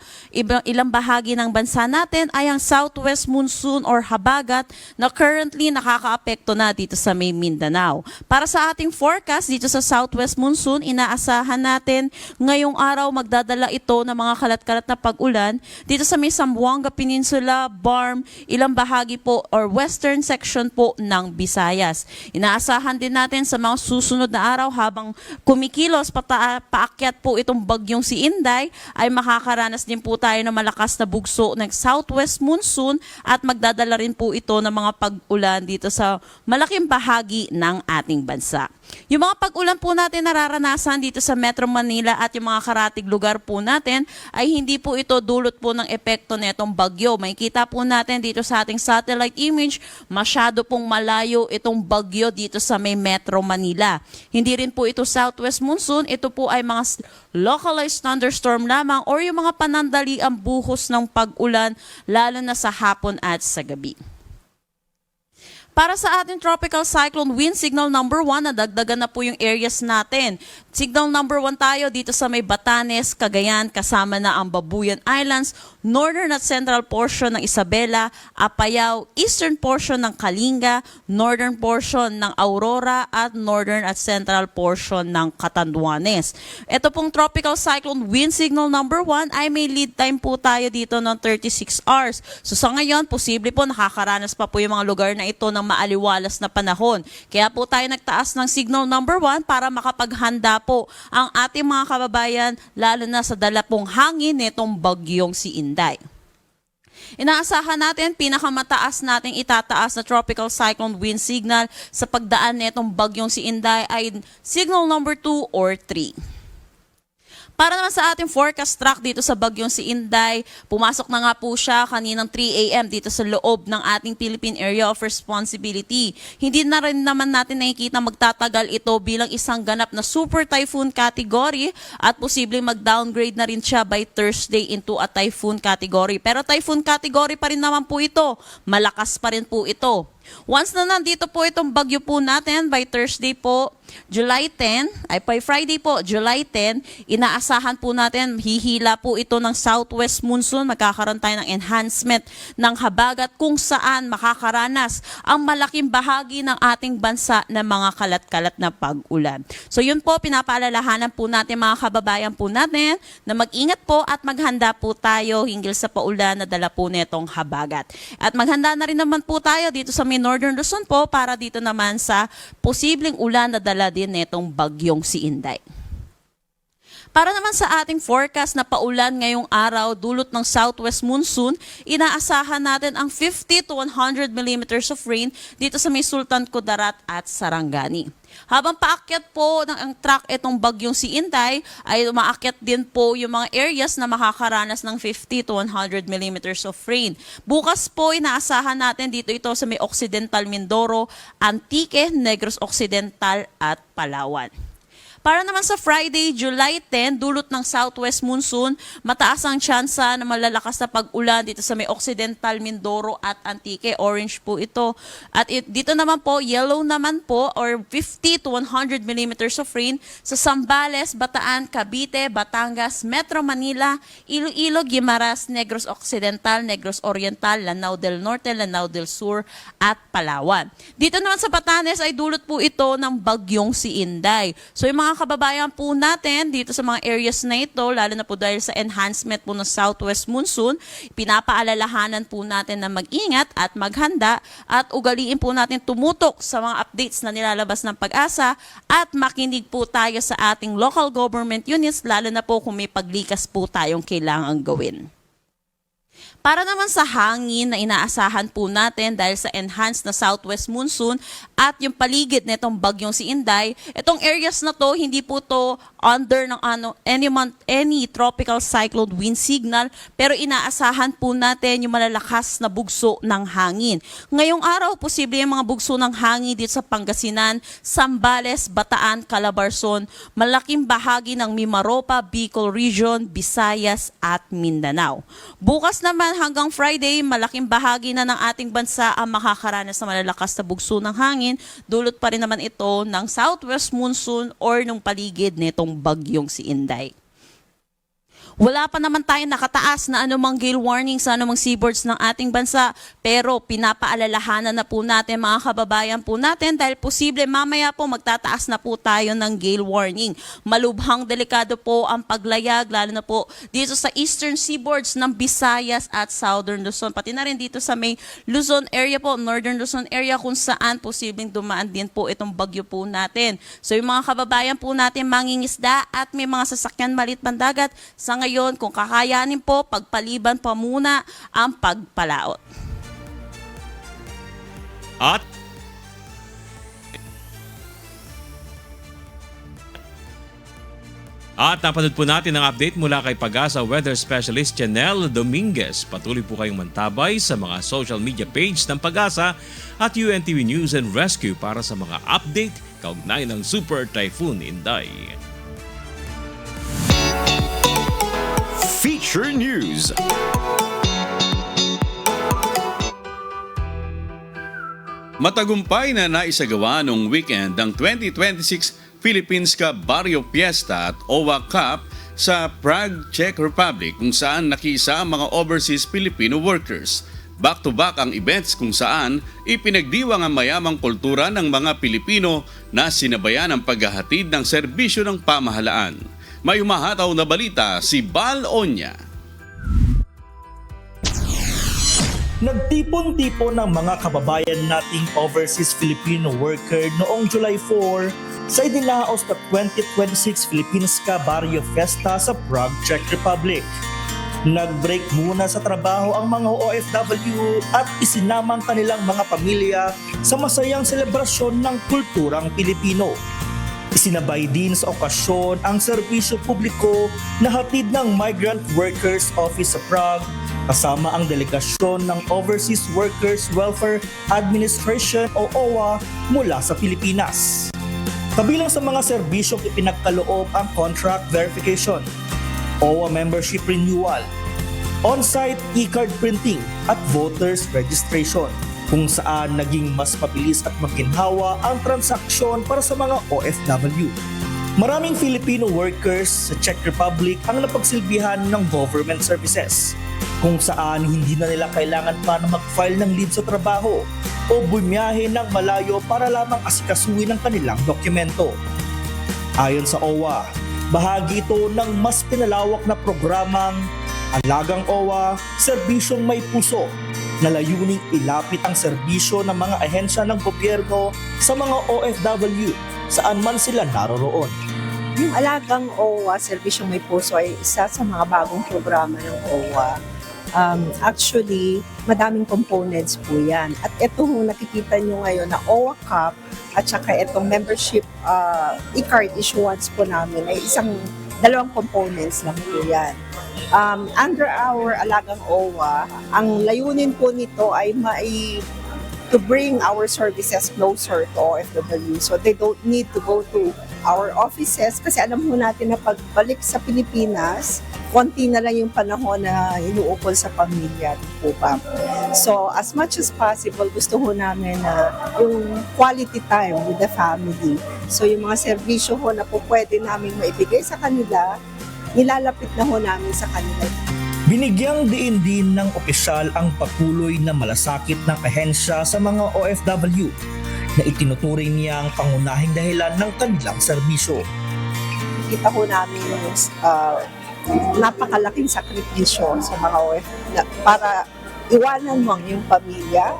ilang bahagi ng bansa natin ay ang southwest monsoon or habagat na currently nakakaapekto na dito sa may Mindanao. Para sa ating forecast dito sa southwest monsoon, inaasahan natin ngayong araw magdadala ito ng mga kalat-kalat na pag-ulan dito sa may Zamboanga Peninsula, Barm, ilang bahagi po or western section po ng Visayas. Inaasahan din natin sa mga susunod na araw habang kumikilos paakyat po itong bagyong si Inday ay makakaranas din po tayo ng malakas na bugso ng southwest monsoon at magdadala rin po ito ng mga pag-ulan dito sa malaking bahagi ng ating bansa. Yung mga pag-ulan po natin nararanasan dito sa Metro Manila at yung mga karatig lugar po natin ay hindi po ito dulot po ng epekto netong bagyo. Makikita po natin dito sa ating satellite image, masyado pong malayo itong bagyo dito sa may Metro Manila. Hindi rin po ito southwest monsoon, ito po ay mga localized thunderstorm lamang or yung mga panandaliang buhos ng pag-ulan lalo na sa hapon at sa gabi. Para sa ating tropical cyclone wind signal number 1, nadagdagan na po yung areas natin. Signal number 1 tayo dito sa may Batanes, Cagayan, kasama na ang Babuyan Islands, northern at central portion ng Isabela, Apayao, eastern portion ng Kalinga, northern portion ng Aurora at northern at central portion ng Catanduanes. Ito pong tropical cyclone wind signal number 1 ay may lead time po tayo dito ng 36 hours. So sa ngayon, posible po nakakaranas pa po yung mga lugar na ito ng maaliwalas na panahon. Kaya po tayo nagtaas ng signal number 1 para makapaghanda po ang ating mga kababayan lalo na sa dala pong hangin nitong bagyong si Inday. Inaasahan natin pinakamataas nating itataas na tropical cyclone wind signal sa pagdaan nitong bagyong si Inday ay signal number 2 or 3. Para naman sa ating forecast track dito sa bagyong si Inday, pumasok na nga po siya kaninang 3 a.m. dito sa loob ng ating Philippine Area of Responsibility. Hindi na rin naman natin nakikita magtatagal ito bilang isang ganap na super typhoon category at posibleng mag-downgrade na rin siya by Thursday into a typhoon category. Pero typhoon category pa rin naman po ito. Malakas pa rin po ito. Once na nandito po itong bagyo po natin by Thursday po, July 10, ay by Friday po, July 10, inaasahan po natin, hihila po ito ng southwest monsoon, magkakaroon tayo ng enhancement ng habagat kung saan makakaranas ang malaking bahagi ng ating bansa ng mga kalat-kalat na pag-ulan. So yun po, pinapaalalahanan po natin mga kababayan po natin na mag-ingat po at maghanda po tayo hinggil sa paulan na dala po netong habagat. At maghanda na rin naman po tayo dito sa Northern Luzon po para dito naman sa posibleng ulan na dala din netong bagyong si Inday. Para naman sa ating forecast na paulan ngayong araw dulot ng southwest monsoon, inaasahan natin ang 50 to 100 millimeters of rain dito sa may Sultan Kudarat at Sarangani. Habang paakyat po ng track itong bagyong si Inday, ay umaakyat din po yung mga areas na makakaranas ng 50 to 100 millimeters of rain. Bukas po, inaasahan natin dito ito sa may Occidental Mindoro, Antique, Negros Occidental at Palawan. Para naman sa Friday, July 10, dulot ng southwest monsoon, mataas ang tsansa na malalakas na pag-ulan dito sa may Occidental Mindoro at Antique. Orange po ito. At dito naman po, yellow naman po or 50 to 100 millimeters of rain sa Zambales, Bataan, Cavite, Batangas, Metro Manila, Iloilo, Guimaras, Negros Occidental, Negros Oriental, Lanao del Norte, Lanao del Sur at Palawan. Dito naman sa Batanes ay dulot po ito ng bagyong si Inday. So yung mga kababayan po natin dito sa mga areas na ito, lalo na po dahil sa enhancement po ng southwest monsoon, pinapaalalahanan po natin na mag-ingat at maghanda at ugaliin po natin tumutok sa mga updates na nilalabas ng Pag-asa at makinig po tayo sa ating local government units, lalo na po kung may paglikas po tayong kailangang gawin. Para naman sa hangin na inaasahan po natin dahil sa enhanced na southwest monsoon at yung paligid nitong bagyong si Inday, itong areas na to hindi po to under ng any tropical cyclone wind signal, pero inaasahan po natin yung malalakas na bugso ng hangin. Ngayong araw, posible yung mga bugso ng hangin dito sa Pangasinan, Zambales, Bataan, Calabarzon, malaking bahagi ng Mimaropa, Bicol Region, Visayas at Mindanao. Bukas naman hanggang Friday, malaking bahagi na ng ating bansa ang makakaranas ng malalakas na bugso ng hangin. Dulot pa rin naman ito ng southwest monsoon or ng paligid nitong bagyong si Inday. Wala pa naman tayong nakataas na anumang gale warning sa anumang seaboards ng ating bansa, pero pinapaalalahanan na po natin mga kababayan po natin dahil posible mamaya po magtataas na po tayo ng gale warning. Malubhang delikado po ang paglayag, lalo na po dito sa eastern seaboards ng Visayas at southern Luzon, pati na rin dito sa may Luzon area po, northern Luzon area, kung saan posibleng dumaan din po itong bagyo po natin. So yung mga kababayan po natin mangingisda at may mga sasakyan maliit pandagat, sa ngayon, kung kakayanin po, pagpaliban pa muna ang pagpalaot. At napanood po natin ang update mula kay Pag-asa Weather Specialist Janelle Dominguez. Patuloy po kayong mantabay sa mga social media page ng Pag-asa at UNTV News and Rescue para sa mga update kaugnay ng Super Typhoon Inday. Feature News. Matagumpay na naisagawa noong weekend ang 2026 Philippines Cup Barrio Fiesta at OWA Cup sa Prague, Czech Republic, kung saan nakiisa ang mga overseas Filipino workers. Back-to-back ang events kung saan ipinagdiwang ang mayamang kultura ng mga Pilipino na sinabayan ang paghahatid ng serbisyo ng pamahalaan. May umahataw na balita si Bal Onya. Nagtipon-tipon ng mga kababayan nating overseas Filipino worker noong July 4 sa idinaos na 2026 Philippines Cup Barrio Fiesta sa Prague, Czech Republic. Nag-break muna sa trabaho ang mga OFW at isinama ang kanilang mga pamilya sa masayang selebrasyon ng kulturang Pilipino. Isinabay din sa okasyon ang serbisyo publiko na hatid ng Migrant Workers Office sa Prague kasama ang delegasyon ng Overseas Workers Welfare Administration o OWA mula sa Pilipinas. Kabilang sa mga serbisyong ipinagkaloob ang contract verification, OWA membership renewal, on-site e-card printing at voters registration, kung saan naging mas mabilis at maginhawa ang transaksyon para sa mga OFW. Maraming Filipino workers sa Czech Republic ang napagsilbihan ng government services, kung saan hindi na nila kailangan pa na mag-file ng leave sa trabaho o bumiyahe ng malayo para lamang asikasuhin ang kanilang dokumento. Ayon sa OWA, bahagi ito ng mas pinalawak na programang Alagang OWA, Serbisyong May Puso, na layuning ilapit ang serbisyo ng mga ahensya ng gobyerno sa mga OFW saan man sila naroroon. Yung Alagang OWA, Serbisyong May Puso ay isa sa mga bagong programa ng OWA. Actually, madaming components po yan. At itong nakikita nyo ngayon na OWA Cup at saka itong membership e-card issuance po namin ay dalawang components lang po yan. Under our Alagang OWA, ang layunin po nito ay to bring our services closer to OFW so they don't need to go to our offices kasi alam mo natin na pagbalik sa Pilipinas, konti na lang yung panahon na inuukol sa pamilya po pa. So as much as possible, gusto ho namin na yung quality time with the family. So yung mga serbisyo ho na po pwede namin maibigay sa kanila, nilalapit na ho namin sa kanila. Binigyang diin din ng opisyal ang patuloy na malasakit ng ahensya sa mga OFW na itinuturing niyang pangunahing dahilan ng kanilang serbisyo. nakikita ho namin yung napakalaking sakripisyo sa mga para iwanan mo ang iyong pamilya,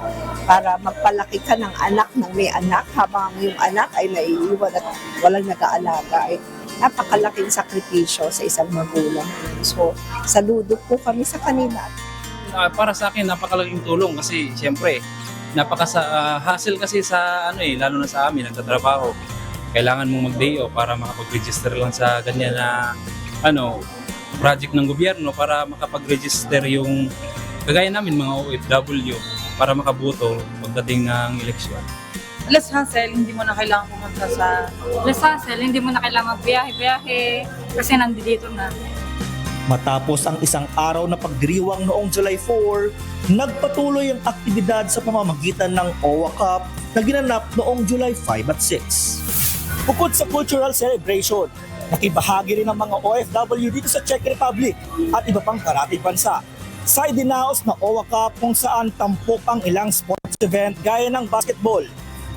para magpalaki ka ng anak ng may anak habang yung anak ay naiiwan at walang nag-aalaga. Napakalaking sakripisyo sa isang magulang. So, saludo po kami sa kanila. Para sa akin, napakalaking tulong kasi siyempre, hassle kasi sa lalo na sa amin, nagtatrabaho. Kailangan mong mag-day off para makapag-register lang sa ganyan na project ng gobyerno para makapag-register yung kagaya namin mga OFW para makaboto pagdating ng eleksyon. Less hassle, hindi mo na kailangan pumunta sa... Less hassle, hindi mo na kailangan biyahe-biyahe kasi nandito na. Matapos ang isang araw na pagdiriwang noong July 4, nagpatuloy ang aktibidad sa pamamagitan ng OWA Cup na ginanap noong July 5 at 6. Bukod sa cultural celebration, nakibahagi rin ang mga OFW dito sa Czech Republic at iba pang karating bansa sa idinaos na OWA Cup kung saan tampok ang ilang sports event gaya ng basketball,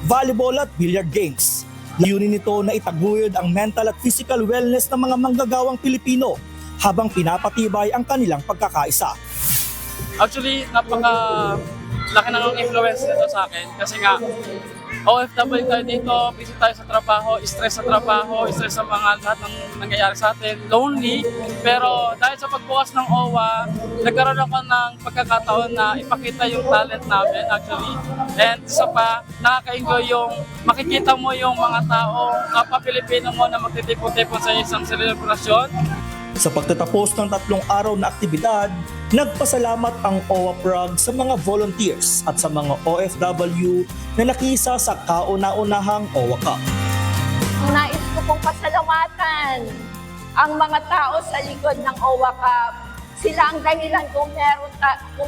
volleyball at billiard games. Layunin nito na itaguyod ang mental at physical wellness ng mga manggagawang Pilipino habang pinapatibay ang kanilang pagkakaisa. Actually, napaka-laki ng influence nito sa akin kasi nga OFW tayo dito, busy tayo sa trabaho, stress sa mga lahat ng nangyayari sa atin, lonely. Pero dahil sa pagbukas ng OWA, nagkaroon ako ng pagkakataon na ipakita yung talent namin actually. And isa pa, nakaka-enjoy yung makikita mo yung mga taong kapwa-Pilipino mo na magtitipon-tipon sa isang selebrasyon. Sa pagtatapos ng 3 araw na aktibidad, nagpasalamat ang OWA Prague sa mga volunteers at sa mga OFW na nakisa sa kauna-unahang OWA Cup. Nais ko pong pasalamatan ang mga tao sa likod ng OWA Cup. Sila ang dahilan kung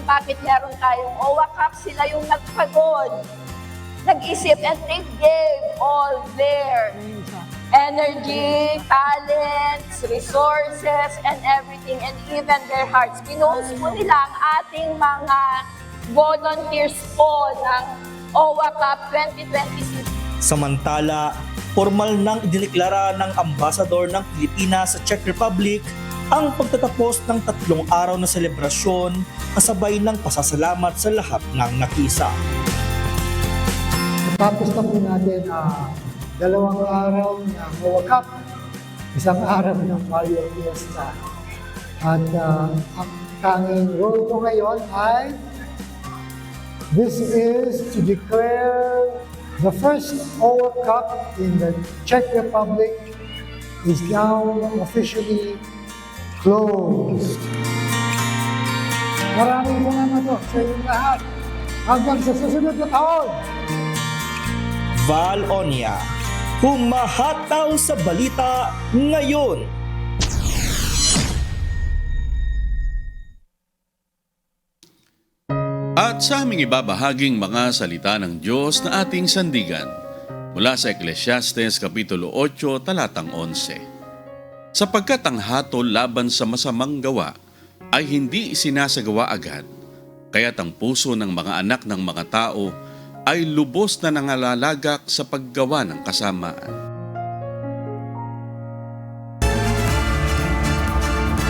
bakit meron tayong OWA Cup. Sila yung nagpagod, nag-isip, and they gave all their energy, talents, resources, and everything, and even their hearts. Pinuhos po nila ang ating mga volunteers po ng OWA Cup 2026. Samantala, formal nang idineklara ng ambasador ng Pilipinas sa Czech Republic ang pagtatapos ng 3 araw na selebrasyon kasabay ng pasasalamat sa lahat ng nakisa. Tapos na po natin 2 araw ng OWA Cup, 1 araw ng Mario Fiesta. At ang tanging role ko ngayon ay this is to declare the first OWA Cup in the Czech Republic is now officially closed. Maraming salamat po sa inyong lahat. Hanggang sa susunod na taon. Val Onya, humahataw sa balita ngayon. At sa aming ibabahaging mga salita ng Diyos na ating sandigan mula sa Ecclesiastes Kapitulo 8, talatang 11. Sapagkat ang hatol laban sa masamang gawa ay hindi isinasagawa agad, kaya't ang puso ng mga anak ng mga tao ay lubos na nangalalagak sa paggawa ng kasamaan.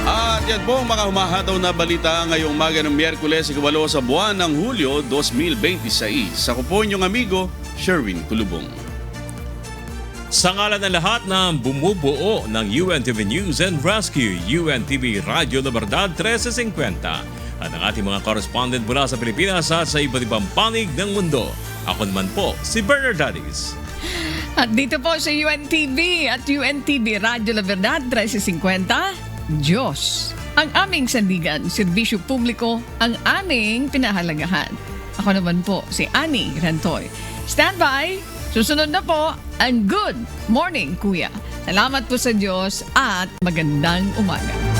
At yan po ang mga humahataw na balita ngayong umaga ng Miyerkules, 8 sa buwan ng Hulyo 2026. Ako po inyong amigo, Sherwin Kulubong. Sa ngalan ng lahat ng bumubuo ng UNTV News and Rescue, UNTV Radio La Verdad 1350, at ang ating mga correspondent mula sa Pilipinas at sa iba't ibang panig ng mundo. Ako naman po, si Bernard Dadis. At dito po sa UNTV at UNTV Radio La Verdad 1350, Diyos ang aming sandigan, serbisyo publiko ang aming pinahalagahan. Ako naman po, si Annie Rantoy. Stand by, susunod na po ang Good Morning Kuya. Salamat po sa Diyos at magandang umaga.